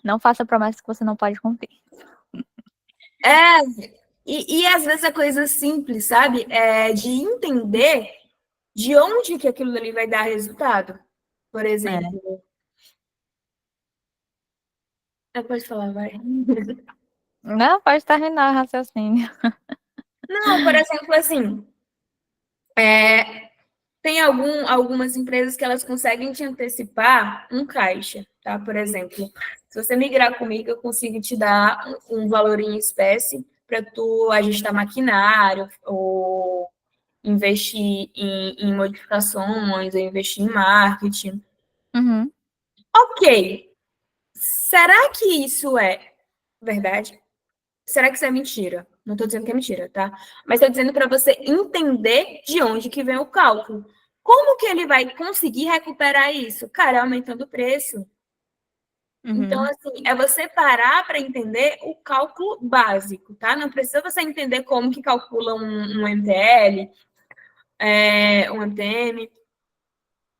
Não faça promessas que você não pode cumprir. E às vezes é coisa simples, sabe? De entender de onde que aquilo ali vai dar resultado. Por exemplo. Pode falar, vai. Não, pode terminar o raciocínio. Não, por exemplo, assim, tem algumas empresas que elas conseguem te antecipar um caixa, tá? Por exemplo, se você migrar comigo, eu consigo te dar um valor em espécie para tu ajustar maquinário ou investir em modificações, ou investir em marketing. Uhum. Ok. Será que isso é verdade? Será que isso é mentira? Não estou dizendo que é mentira, tá? Mas estou dizendo para você entender de onde que vem o cálculo. Como que ele vai conseguir recuperar isso? Cara, aumentando o preço. Então, Uhum. assim, é você parar para entender o cálculo básico, tá? Não precisa você entender como que calcula um MTL, um MTM,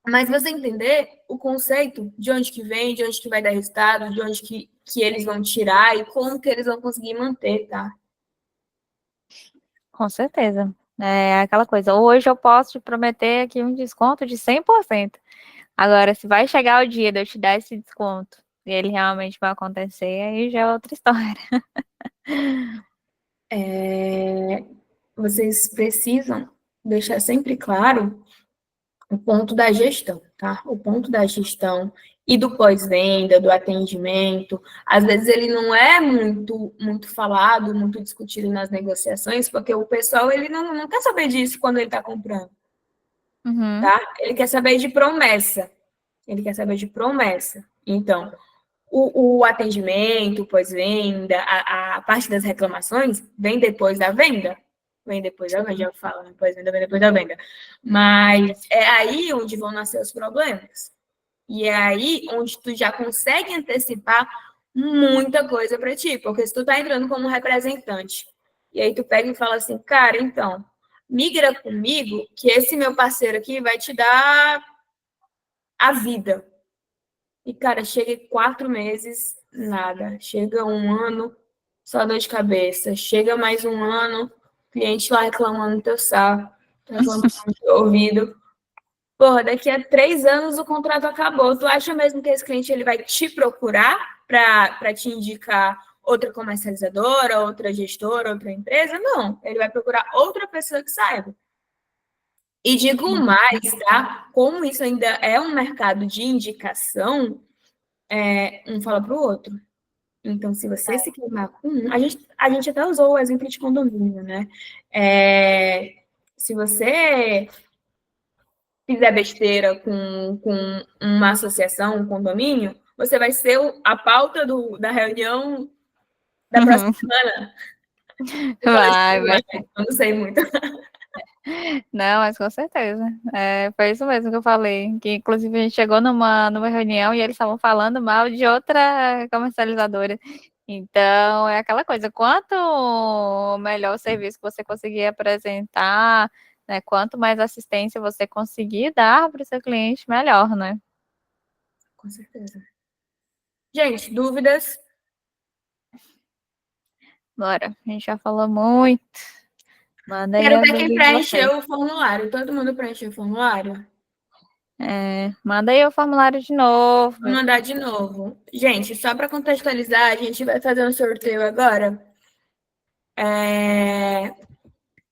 mas você entender o conceito de onde que vem, de onde que vai dar resultado, de onde que eles vão tirar e como que eles vão conseguir manter, tá? Com certeza. É aquela coisa. Hoje eu posso te prometer aqui um desconto de 100%. Agora, se vai chegar o dia de eu te dar esse desconto e ele realmente vai acontecer, aí já é outra história. Vocês precisam deixar sempre claro o ponto da gestão, tá? O ponto da gestão e do pós-venda, do atendimento. Às vezes ele não é muito falado, muito discutido nas negociações, porque o pessoal ele não quer saber disso quando ele está comprando, Uhum. tá? Ele quer saber de promessa. Ele quer saber de promessa. Então, o atendimento, o pós-venda, a parte das reclamações vem depois da venda. Vem depois da venda, já falo, né? Pós-venda vem depois da venda. Mas é aí onde vão nascer os problemas. E é aí onde tu já consegue antecipar muita coisa para ti. Porque se tu tá entrando como representante, e aí tu pega e fala assim, cara, então, migra comigo, que esse meu parceiro aqui vai te dar a vida. E, cara, chega 4 meses, nada. Chega um ano, só dor de cabeça. Chega mais um ano, cliente lá reclamando do teu saco, reclamando do teu ouvido. Porra, daqui a 3 anos o contrato acabou. Tu acha mesmo que esse cliente ele vai te procurar para te indicar outra comercializadora, outra gestora, outra empresa? Não. Ele vai procurar outra pessoa que saiba. E digo mais, tá? Como isso ainda é um mercado de indicação, um fala para o outro. Então, se você se queimar com um, a gente até usou o exemplo de condomínio, né? Se você fizer besteira com uma associação, um condomínio, você vai ser a pauta da reunião da próxima Uhum. semana. Vai. Eu não sei muito. Não, mas com certeza. Foi isso mesmo que eu falei. Que inclusive a gente chegou numa reunião e eles estavam falando mal de outra comercializadora. Então, é aquela coisa, quanto melhor o serviço que você conseguir apresentar, né? Quanto mais assistência você conseguir dar para o seu cliente, melhor, né? Com certeza. Gente, dúvidas? Bora, a gente já falou muito. Manda aí Quero a ver quem dúvida de vocês. preencheu o formulário. Todo mundo preencheu o formulário? Manda aí o formulário de novo. Vou mandar de novo. Gente, só para contextualizar, a gente vai fazer um sorteio agora.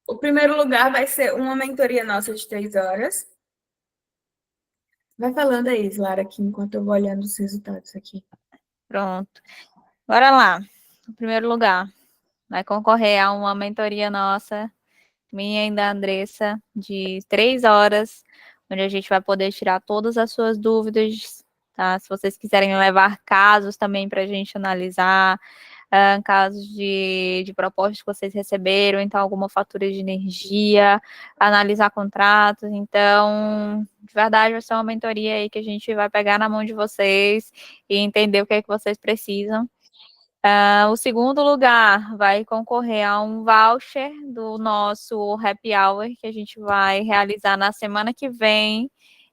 O primeiro lugar vai ser uma mentoria nossa de 3 horas. Vai falando aí, Lara, aqui, enquanto eu vou olhando os resultados aqui. Pronto. Bora lá. Em primeiro lugar, vai concorrer a uma mentoria nossa, minha e da Andressa, de 3 horas, onde a gente vai poder tirar todas as suas dúvidas, tá? Se vocês quiserem levar casos também para a gente analisar, casos de propostas que vocês receberam, então alguma fatura de energia, analisar contratos, então, de verdade, vai ser uma mentoria aí que a gente vai pegar na mão de vocês e entender o que é que vocês precisam. O segundo lugar vai concorrer a um voucher do nosso Happy Hour, que a gente vai realizar na semana que vem,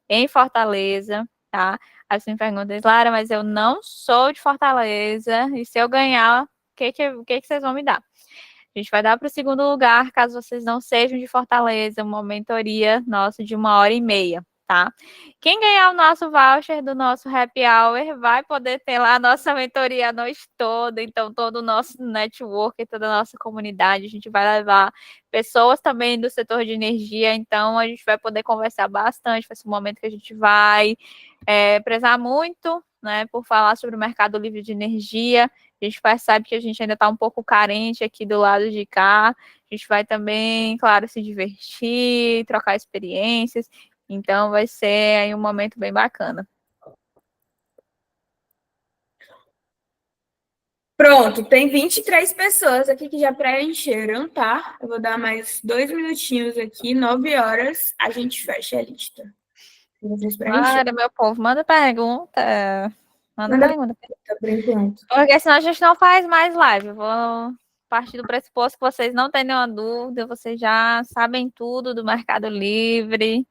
em Fortaleza, tá? Aí você me pergunta, Lara, mas eu não sou de Fortaleza, e se eu ganhar, o que vocês vão me dar? A gente vai dar para o segundo lugar, caso vocês não sejam de Fortaleza, uma mentoria nossa de 1h30, tá? Quem ganhar o nosso voucher do nosso Happy Hour vai poder ter lá a nossa mentoria a noite toda, então todo o nosso network, toda a nossa comunidade, a gente vai levar pessoas também do setor de energia, então a gente vai poder conversar bastante, vai ser um momento que a gente vai prezar muito, né, por falar sobre o mercado livre de energia. A gente sabe que a gente ainda está um pouco carente aqui do lado de cá. A gente vai também, claro, se divertir, trocar experiências. Então, vai ser aí um momento bem bacana. Pronto, tem 23 pessoas aqui que já preencheram, tá? Eu vou dar mais 2 minutinhos aqui, 9 horas, a gente fecha a lista. Mara, meu povo, manda pergunta. Manda pergunta. Por enquanto. Porque senão a gente não faz mais live. Eu vou partir do pressuposto que vocês não têm nenhuma dúvida, vocês já sabem tudo do Mercado Livre.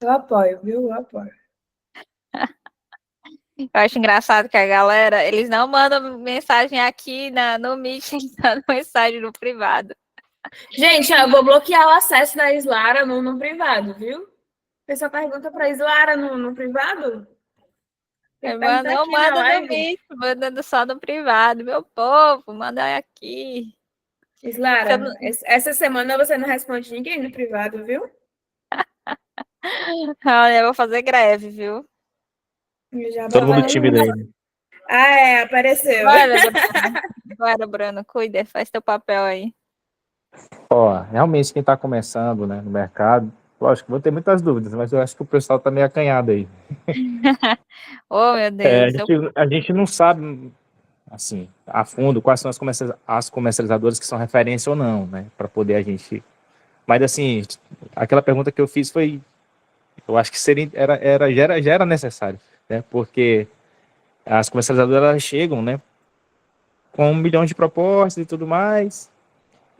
Eu apoio, viu? Eu apoio. Eu acho engraçado que a galera, eles não mandam mensagem aqui no Meet, eles mandam mensagem no privado. Gente, eu vou bloquear o acesso da Islara no privado, viu? A pessoa pergunta para a Islara no privado. Não manda no Meet, manda só no privado. Meu povo, manda aqui. Islara, essa semana você não responde ninguém no privado, viu? Olha, eu vou fazer greve, viu? Todo mundo tímido aí. Apareceu. Bora, Bruno, cuida, faz teu papel aí. Ó, realmente quem está começando, né, no mercado, lógico, vou ter muitas dúvidas, mas eu acho que o pessoal está meio acanhado aí. Oh, meu Deus. A gente não sabe, assim, a fundo quais são as comercializadoras que são referência ou não, né, para poder a gente... Mas, assim, aquela pergunta que eu fiz foi... Eu acho que já era necessário, né, porque as comercializadoras elas chegam, né, com 1 milhão de propostas e tudo mais...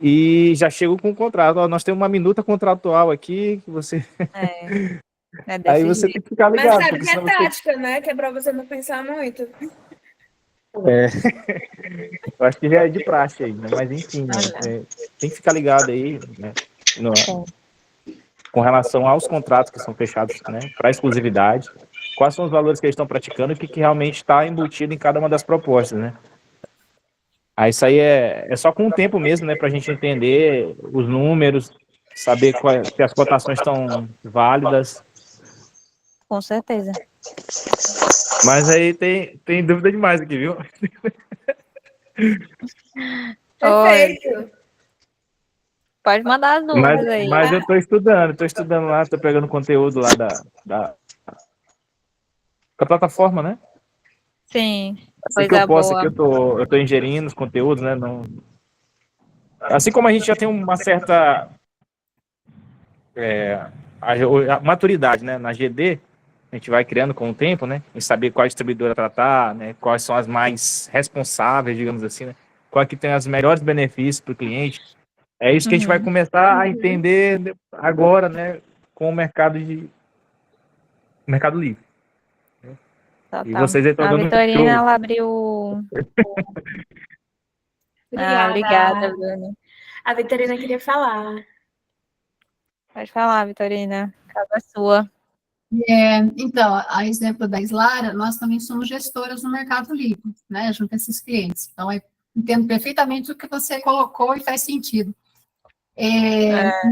E já chegou com o contrato. Ó, nós temos uma minuta contratual aqui que você. Aí você tem que ficar ligado. Mas sabe que é tática, né? Que é para você não pensar muito. Eu acho que já é de praxe aí, né? Mas enfim, tem que ficar ligado aí, né? Com relação aos contratos que são fechados, né? Para exclusividade. Quais são os valores que eles estão praticando e o que realmente está embutido em cada uma das propostas, né? Aí isso aí é só com o tempo mesmo, né, para a gente entender os números, saber se as cotações estão válidas. Com certeza. Mas aí tem dúvida demais aqui, viu? Perfeito. Pode mandar as dúvidas aí. Mas eu estou estudando lá, estou pegando conteúdo lá da plataforma, né? Sim. Assim que eu posso, aqui eu tô ingerindo os conteúdos, né? Assim como a gente já tem uma certa a maturidade, né? Na GD, a gente vai criando com o tempo, né? Em saber qual distribuidora tratar, né? Quais são as mais responsáveis, digamos assim, né? Qual que tem os melhores benefícios para o cliente. É isso que a gente vai começar a entender agora, né? Com o mercado livre. E vocês estão a dando Vitorina, ela abriu... Obrigada, Bruno. A Vitorina queria falar. Pode falar, Vitorina. A casa é sua. Então, a exemplo da Islara, nós também somos gestoras no Mercado Livre, né, junto a esses clientes. Então, eu entendo perfeitamente o que você colocou e faz sentido.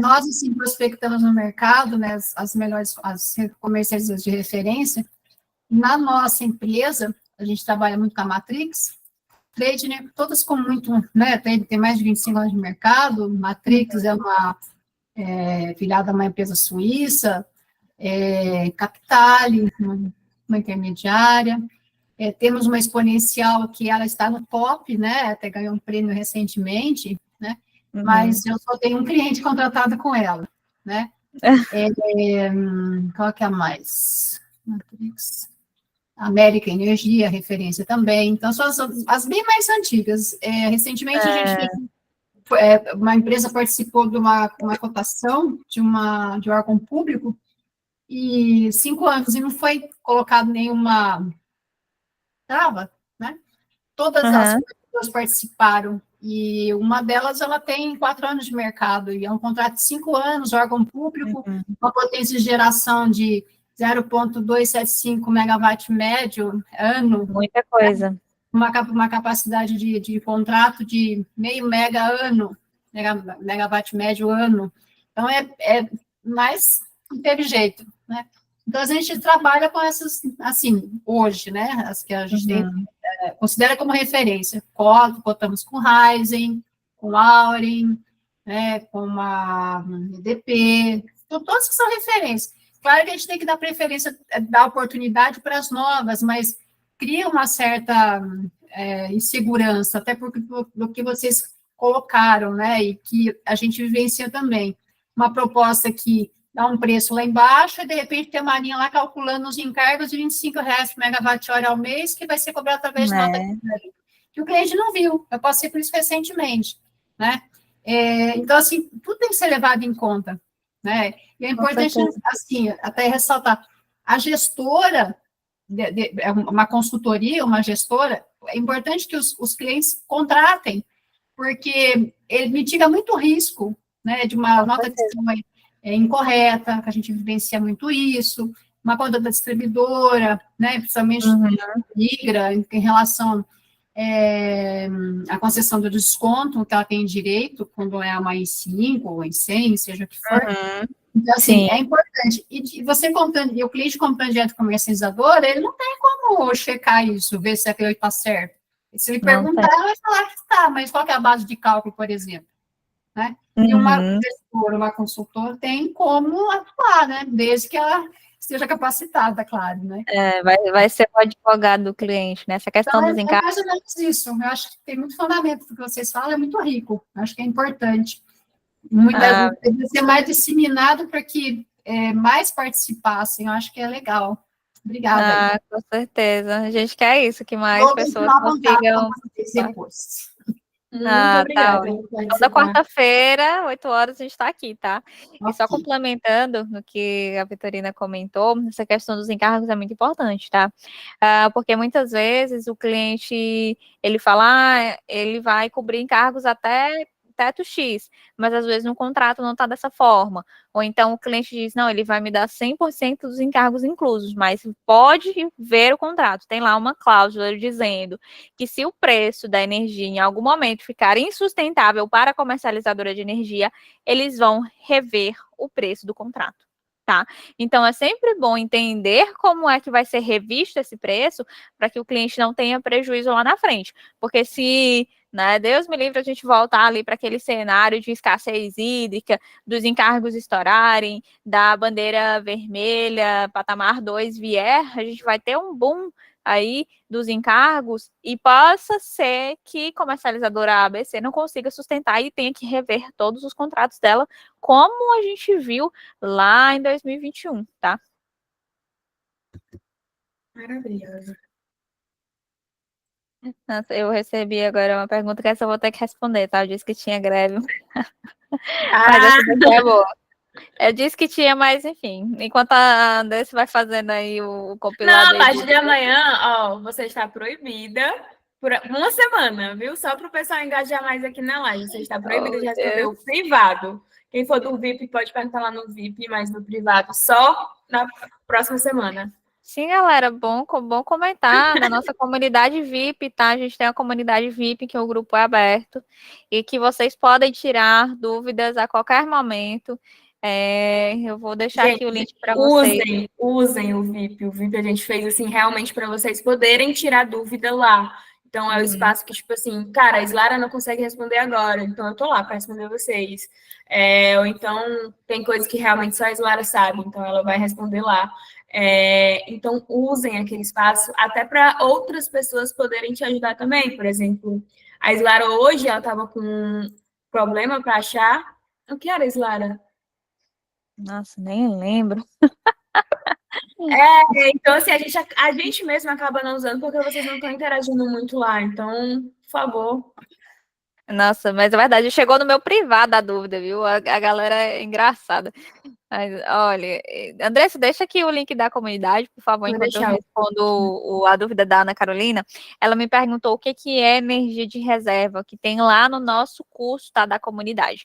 Nós, assim, prospectamos no mercado, né, as melhores, as comercializadoras de referência. Na nossa empresa, a gente trabalha muito com a Matrix, Trade, né, todas com muito, né, Trade tem mais de 25 anos de mercado, Matrix é uma filiada a uma empresa suíça, Capitale, uma intermediária, temos uma exponencial que ela está no top, né, até ganhou um prêmio recentemente, né, mas eu só tenho um cliente contratado com ela, né, qual que é a mais? Matrix... América Energia, referência também. Então, são as bem mais antigas. Recentemente, a gente fez, uma empresa participou de uma cotação de um órgão público, e 5 anos, e não foi colocado nenhuma trava, né? Todas as pessoas participaram, e uma delas, ela tem 4 anos de mercado, e é um contrato de 5 anos, órgão público, uma potência de geração de 0,275 megawatt médio ano. Muita coisa. Uma capacidade de contrato de meio mega ano, megawatt médio ano. Então, mas não teve jeito, né? Então, a gente trabalha com essas, assim, hoje, né? As que a gente considera como referência. Cotamos com Ryzen, com Auren, né? Com a EDP, então, todas que são referências. Claro que a gente tem que dar preferência, dar oportunidade para as novas, mas cria uma certa insegurança, até porque do que vocês colocaram, né, e que a gente vivencia também. Uma proposta que dá um preço lá embaixo, e de repente tem uma linha lá calculando os encargos de R$25 por megawatt-hora ao mês, que vai ser cobrado através de nota de crédito, que o cliente não viu. Eu passei por isso recentemente, né? Então, assim, tudo tem que ser levado em conta, né? E é importante, assim, até ressaltar, a gestora, uma consultoria, uma gestora, é importante que os clientes contratem, porque ele mitiga muito risco, né, de uma nota de sistema incorreta, que a gente vivencia muito isso, uma conta da distribuidora, né, principalmente migra em relação à concessão do desconto que ela tem direito, quando é uma I5 ou I100, seja o que for. Então, assim, é importante. E você comprando, e o cliente comprando direto com o comercializador, ele não tem como checar isso, ver se aquilo está certo. Se ele perguntar, ele vai falar que está, mas qual que é a base de cálculo, por exemplo? Né? E uma gestora, uma consultora tem como atuar, né? Desde que ela esteja capacitada, claro, né? Vai ser o advogado do cliente, né? Essa questão Então, dos encargos. mais ou menos isso. Eu acho que tem muito fundamento do que vocês falam, é muito rico. Eu acho que é importante. Deve ser mais disseminado para que mais participassem. Eu acho que é legal. Obrigada. Com certeza. A gente quer isso, que mais pessoas consigam. Depois. Muito obrigada. Toda quarta-feira, 8 horas, a gente está aqui, tá? Okay. E só complementando no que a Vitorina comentou, essa questão dos encargos é muito importante, tá? Porque muitas vezes o cliente, ele fala, ele vai cobrir encargos até teto X, mas às vezes no contrato não está dessa forma. Ou então o cliente diz, não, ele vai me dar 100% dos encargos inclusos, mas pode ver o contrato. Tem lá uma cláusula dizendo que se o preço da energia em algum momento ficar insustentável para a comercializadora de energia, eles vão rever o preço do contrato. Tá? Então, é sempre bom entender como é que vai ser revisto esse preço para que o cliente não tenha prejuízo lá na frente. Porque se, né, Deus me livre, a gente voltar ali para aquele cenário de escassez hídrica, dos encargos estourarem, da bandeira vermelha, patamar 2 vier, a gente vai ter um boom aí dos encargos e possa ser que comercializadora ABC não consiga sustentar e tenha que rever todos os contratos dela, como a gente viu lá em 2021, tá? Maravilhoso. Nossa, eu recebi agora uma pergunta que essa eu vou ter que responder, tá? Eu disse que tinha greve. Mas essa daqui é boa. Eu disse que tinha, mas enfim. Enquanto a Andressa vai fazendo aí o compilado. Não, a partir de amanhã, ó, você está proibida por uma semana, viu? Só para o pessoal engajar mais aqui na live. Você está proibida de responder o privado. Quem for do VIP pode perguntar lá no VIP, mas no privado só na próxima semana. Sim, galera, bom comentar na nossa comunidade VIP, tá? A gente tem a comunidade VIP, que o grupo é aberto, e que vocês podem tirar dúvidas a qualquer momento. Eu vou deixar aqui o link para vocês. Usem o VIP. O VIP a gente fez assim realmente para vocês poderem tirar dúvida lá. Então é o espaço que, tipo assim, cara, a Islara não consegue responder agora, então eu tô lá para responder vocês. Ou então tem coisas que realmente só a Islara sabe, então ela vai responder lá. Então usem aquele espaço até para outras pessoas poderem te ajudar também. Por exemplo, a Islara hoje ela estava com um problema para achar. O que era, Islara? Nossa, nem lembro. Então, assim, a gente mesmo acaba não usando porque vocês não estão interagindo muito lá. Então, por favor. Nossa, mas é verdade, chegou no meu privado a dúvida, viu? A galera é engraçada. Mas, olha, Andressa, deixa aqui o link da comunidade, por favor, Vou enquanto eu deixar. respondo a dúvida da Ana Carolina. Ela me perguntou o que que é energia de reserva, que tem lá no nosso curso, tá, da comunidade.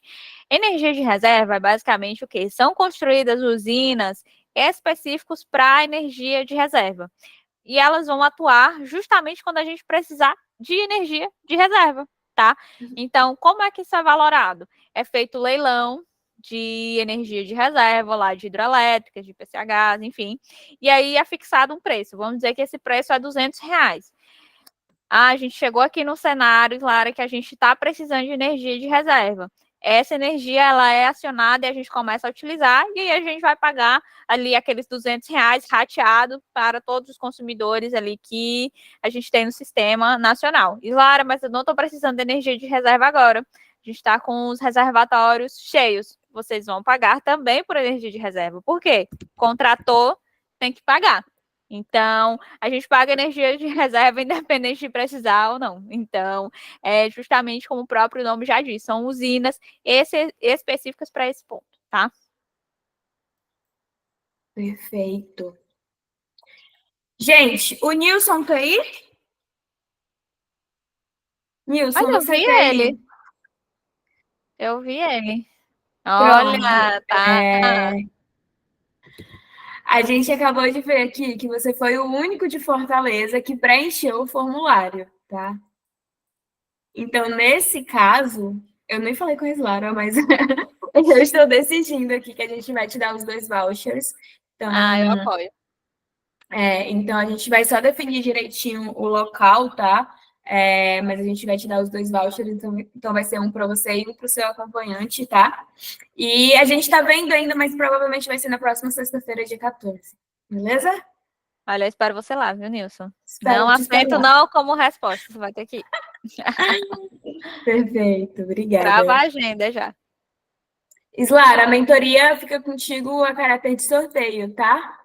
Energia de reserva é basicamente o quê? São construídas usinas específicos para energia de reserva. E elas vão atuar justamente quando a gente precisar de energia de reserva, tá? Então, como é que isso é valorado? É feito leilão de energia de reserva, lá de hidrelétricas, de PCHs, enfim. E aí é fixado um preço. Vamos dizer que esse preço é R$ 200. Ah, a gente chegou aqui no cenário, Clara, que a gente está precisando de energia de reserva. Essa energia ela é acionada e a gente começa a utilizar, e aí a gente vai pagar ali aqueles R$ 200 rateado para todos os consumidores ali que a gente tem no sistema nacional. E Lara, mas eu não estou precisando de energia de reserva agora. A gente está com os reservatórios cheios. Vocês vão pagar também por energia de reserva. Por quê? Contratou, tem que pagar. Então, a gente paga energia de reserva independente de precisar ou não. Então, é justamente como o próprio nome já diz, são usinas específicas para esse ponto, tá? Perfeito. Gente, o Nilson tá aí? Nilson, Olha, eu você vi tá aí? ele. Eu vi ele. Pronto. Olha, tá. A gente acabou de ver aqui que você foi o único de Fortaleza que preencheu o formulário, tá? Então, nesse caso, eu nem falei com a Islara, mas eu estou decidindo aqui que a gente vai te dar os 2 vouchers. Ah, eu Então, apoio. então a gente vai só definir direitinho o local, tá? Mas a gente vai te dar os 2 vouchers, então vai ser um para você e um para o seu acompanhante, tá? E a gente tá vendo ainda, mas provavelmente vai ser na próxima sexta-feira, dia 14. Beleza? Olha, eu espero você lá, viu, Nilson? Espero Não te espero aceito lá. não como resposta, você vai ter que ir. Perfeito, Grava obrigada. a agenda já. Islara, a mentoria fica contigo a caráter de sorteio, tá?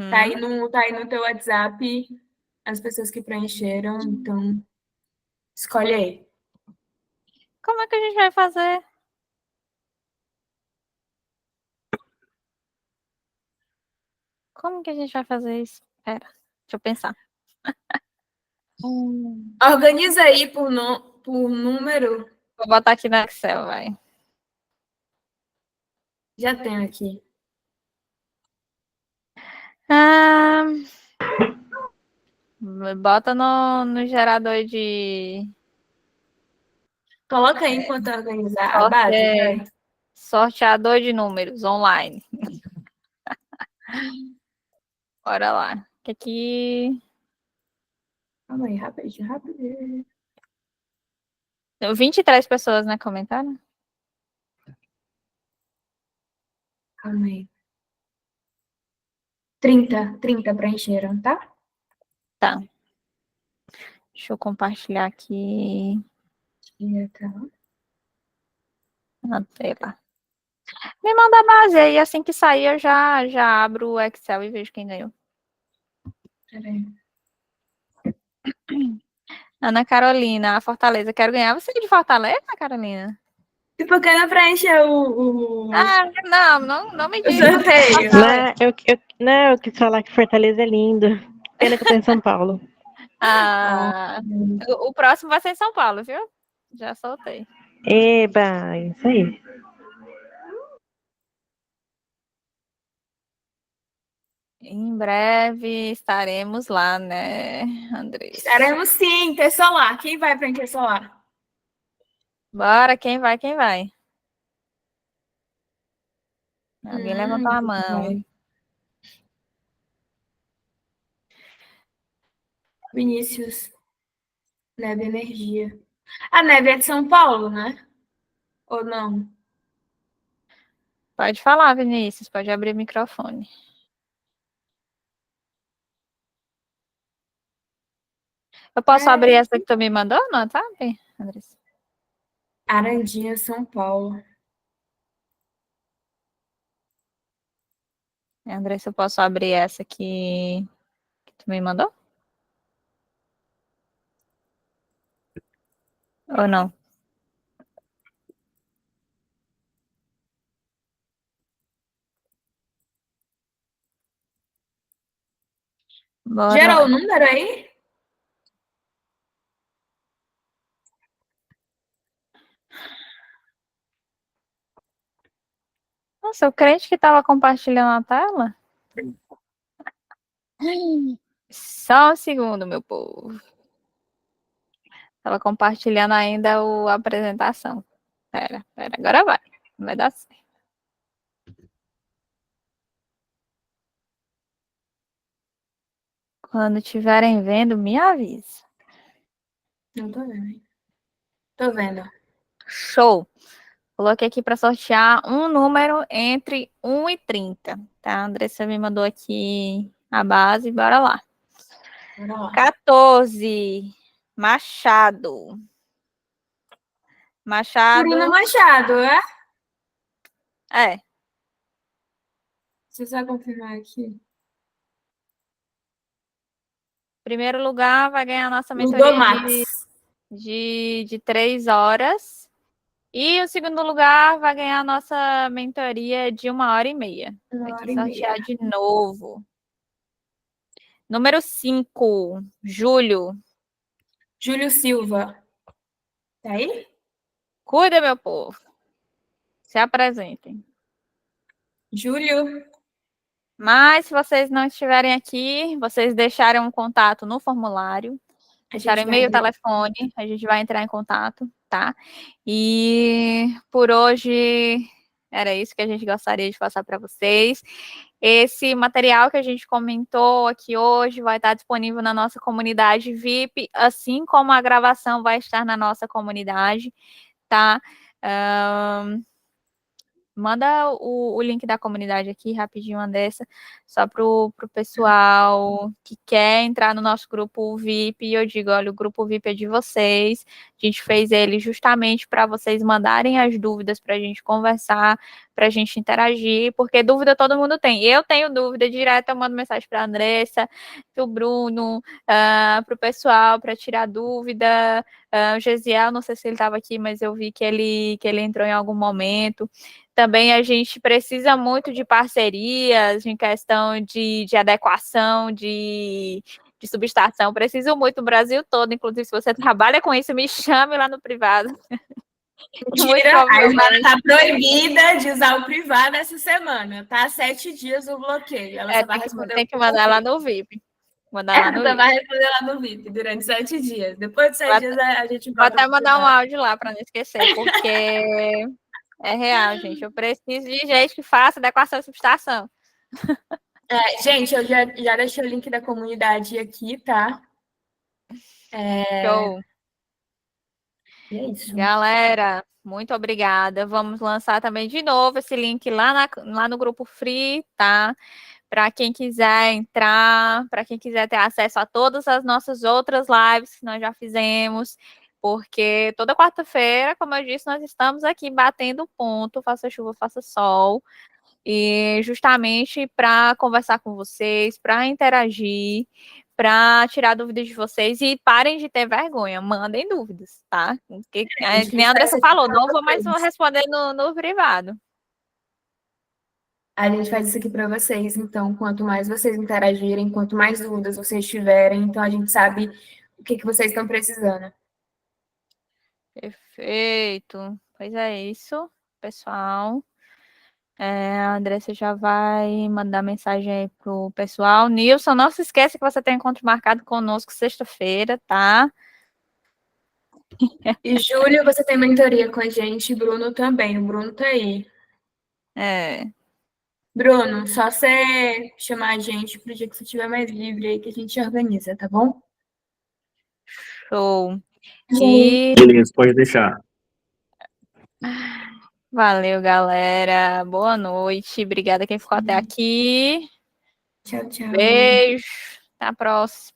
Tá aí Uhum. no teu WhatsApp as pessoas que preencheram, então escolhe aí. Como é que a gente vai fazer? Como que a gente vai fazer isso? Pera, deixa eu pensar. Organiza aí por número. Vou botar aqui no Excel, vai. Já tenho aqui. Ah, bota no gerador de Coloca aí enquanto eu organizar a base, sorte, vai. sorteador de números online. Bora lá. Que aqui Calma aí, rapidinho, rapidinho. 23 pessoas, né, comentaram? Calma aí. 30 preencheram, tá? Tá. Deixa eu compartilhar aqui Tá. na tela. Me manda a base aí, assim que sair eu já abro o Excel e vejo quem ganhou. Peraí. Ana Carolina, a Fortaleza. Quero ganhar. Você é de Fortaleza, Carolina? E por que não preenche o Ah, não me diga. sorteio? Não, eu quis falar que Fortaleza é lindo. Pena que eu tô em São Paulo. Ah, o próximo vai ser em São Paulo, viu? Já soltei. Eba, isso aí. Em breve estaremos lá, né, Andrés? Estaremos sim, ter solar. Quem vai preencher solar? Bora, quem vai, quem vai? Alguém levantou a mão. Vai. Vinícius, Neve Energia. A Neve é de São Paulo, né? Ou não? Pode falar, Vinícius, pode abrir o microfone. Eu posso abrir essa que tu me mandou no WhatsApp, Andrés? Arandinha, São Paulo. Andressa, eu posso abrir essa aqui que tu me mandou? Ou não? Bora Gerou lá. o número aí? Nossa, o crente que estava compartilhando a tela? Só um segundo, meu povo. Tava compartilhando ainda a apresentação. Pera, agora vai. Vai dar certo. Quando estiverem vendo, me avisa. Não tô vendo. Tô vendo. Show! Coloquei aqui para sortear um número entre 1 e 30. Tá? A Andressa me mandou aqui a base, bora lá. Bora lá. 14. Machado. Bruno Machado. Machado, é? É. Você só confirmar aqui. Primeiro lugar vai ganhar a nossa Ludo mentoria Max. de 3 horas. E o segundo lugar vai ganhar a nossa mentoria de 1h30. Uma Aqui hora e meia. sortear de novo. Número 5, Júlio. Júlio Silva. Tá aí? Cuida, meu povo. Se apresentem. Júlio. Mas se vocês não estiverem aqui, vocês deixarem um contato no formulário, A deixarem gente vai e-mail, entrar. telefone, a gente vai entrar em contato, tá? E por hoje era isso que a gente gostaria de passar para vocês. Esse material que a gente comentou aqui hoje vai estar disponível na nossa comunidade VIP, assim como a gravação vai estar na nossa comunidade, tá? Manda o link da comunidade aqui, rapidinho, Andressa, só pro pessoal que quer entrar no nosso grupo VIP. E eu digo, olha, o grupo VIP é de vocês. A gente fez ele justamente para vocês mandarem as dúvidas para a gente conversar, para a gente interagir, porque dúvida todo mundo tem. Eu tenho dúvida direta, eu mando mensagem para a Andressa, para o Bruno, para o pessoal, para tirar dúvida. O Gesiel, não sei se ele estava aqui, mas eu vi que ele entrou em algum momento. Também a gente precisa muito de parcerias em questão de adequação, de subestação. Preciso muito do Brasil todo. Inclusive, se você trabalha com isso, me chame lá no privado. Muito Mentira, a Ismara provavelmente. tá proibida de usar o privado essa semana. Tá 7 dias o bloqueio. Ela só vai responder Tem o que mandar lá VIP. no VIP. Mandar lá Ela no só VIP. vai responder lá no VIP durante 7 dias. Depois de 7 dias, a gente Vou volta até pro mandar um privado. áudio lá para não esquecer, porque é real, gente. Eu preciso de gente que faça adequação e subestação. Gente, eu já deixei o link da comunidade aqui, tá? Show. E é isso. Galera, muito obrigada. Vamos lançar também de novo esse link lá no grupo Free, tá? Para quem quiser entrar, para quem quiser ter acesso a todas as nossas outras lives que nós já fizemos, porque toda quarta-feira, como eu disse, nós estamos aqui batendo ponto, faça chuva, faça sol, e justamente para conversar com vocês, para interagir, para tirar dúvidas de vocês e parem de ter vergonha, mandem dúvidas, tá? Porque, que nem a Andressa falou, não vou mais responder no privado. A gente faz isso aqui para vocês, então, quanto mais vocês interagirem, quanto mais dúvidas vocês tiverem, então a gente sabe o que vocês estão precisando. Perfeito. Pois é isso, pessoal. A Andressa já vai mandar mensagem aí pro pessoal. Nilson, não se esqueça que você tem encontro marcado conosco sexta-feira, tá? E Júlio, você tem mentoria com a gente, Bruno também. O Bruno tá aí. É, Bruno, só você chamar a gente pro dia que você estiver mais livre aí que a gente organiza, tá bom? show. Gente, E Beleza, pode deixar. valeu, galera. Boa noite. Obrigada quem ficou até aqui. tchau, tchau. Beijo. Até a próxima.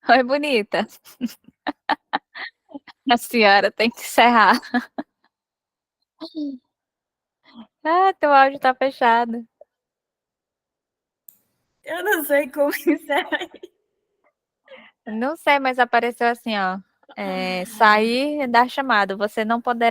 Oi, bonita. A senhora tem que encerrar. Ah, teu áudio tá fechado. Eu não sei como encerrar. Não sei, mas apareceu assim, ó. Sair da chamada. Você não poderá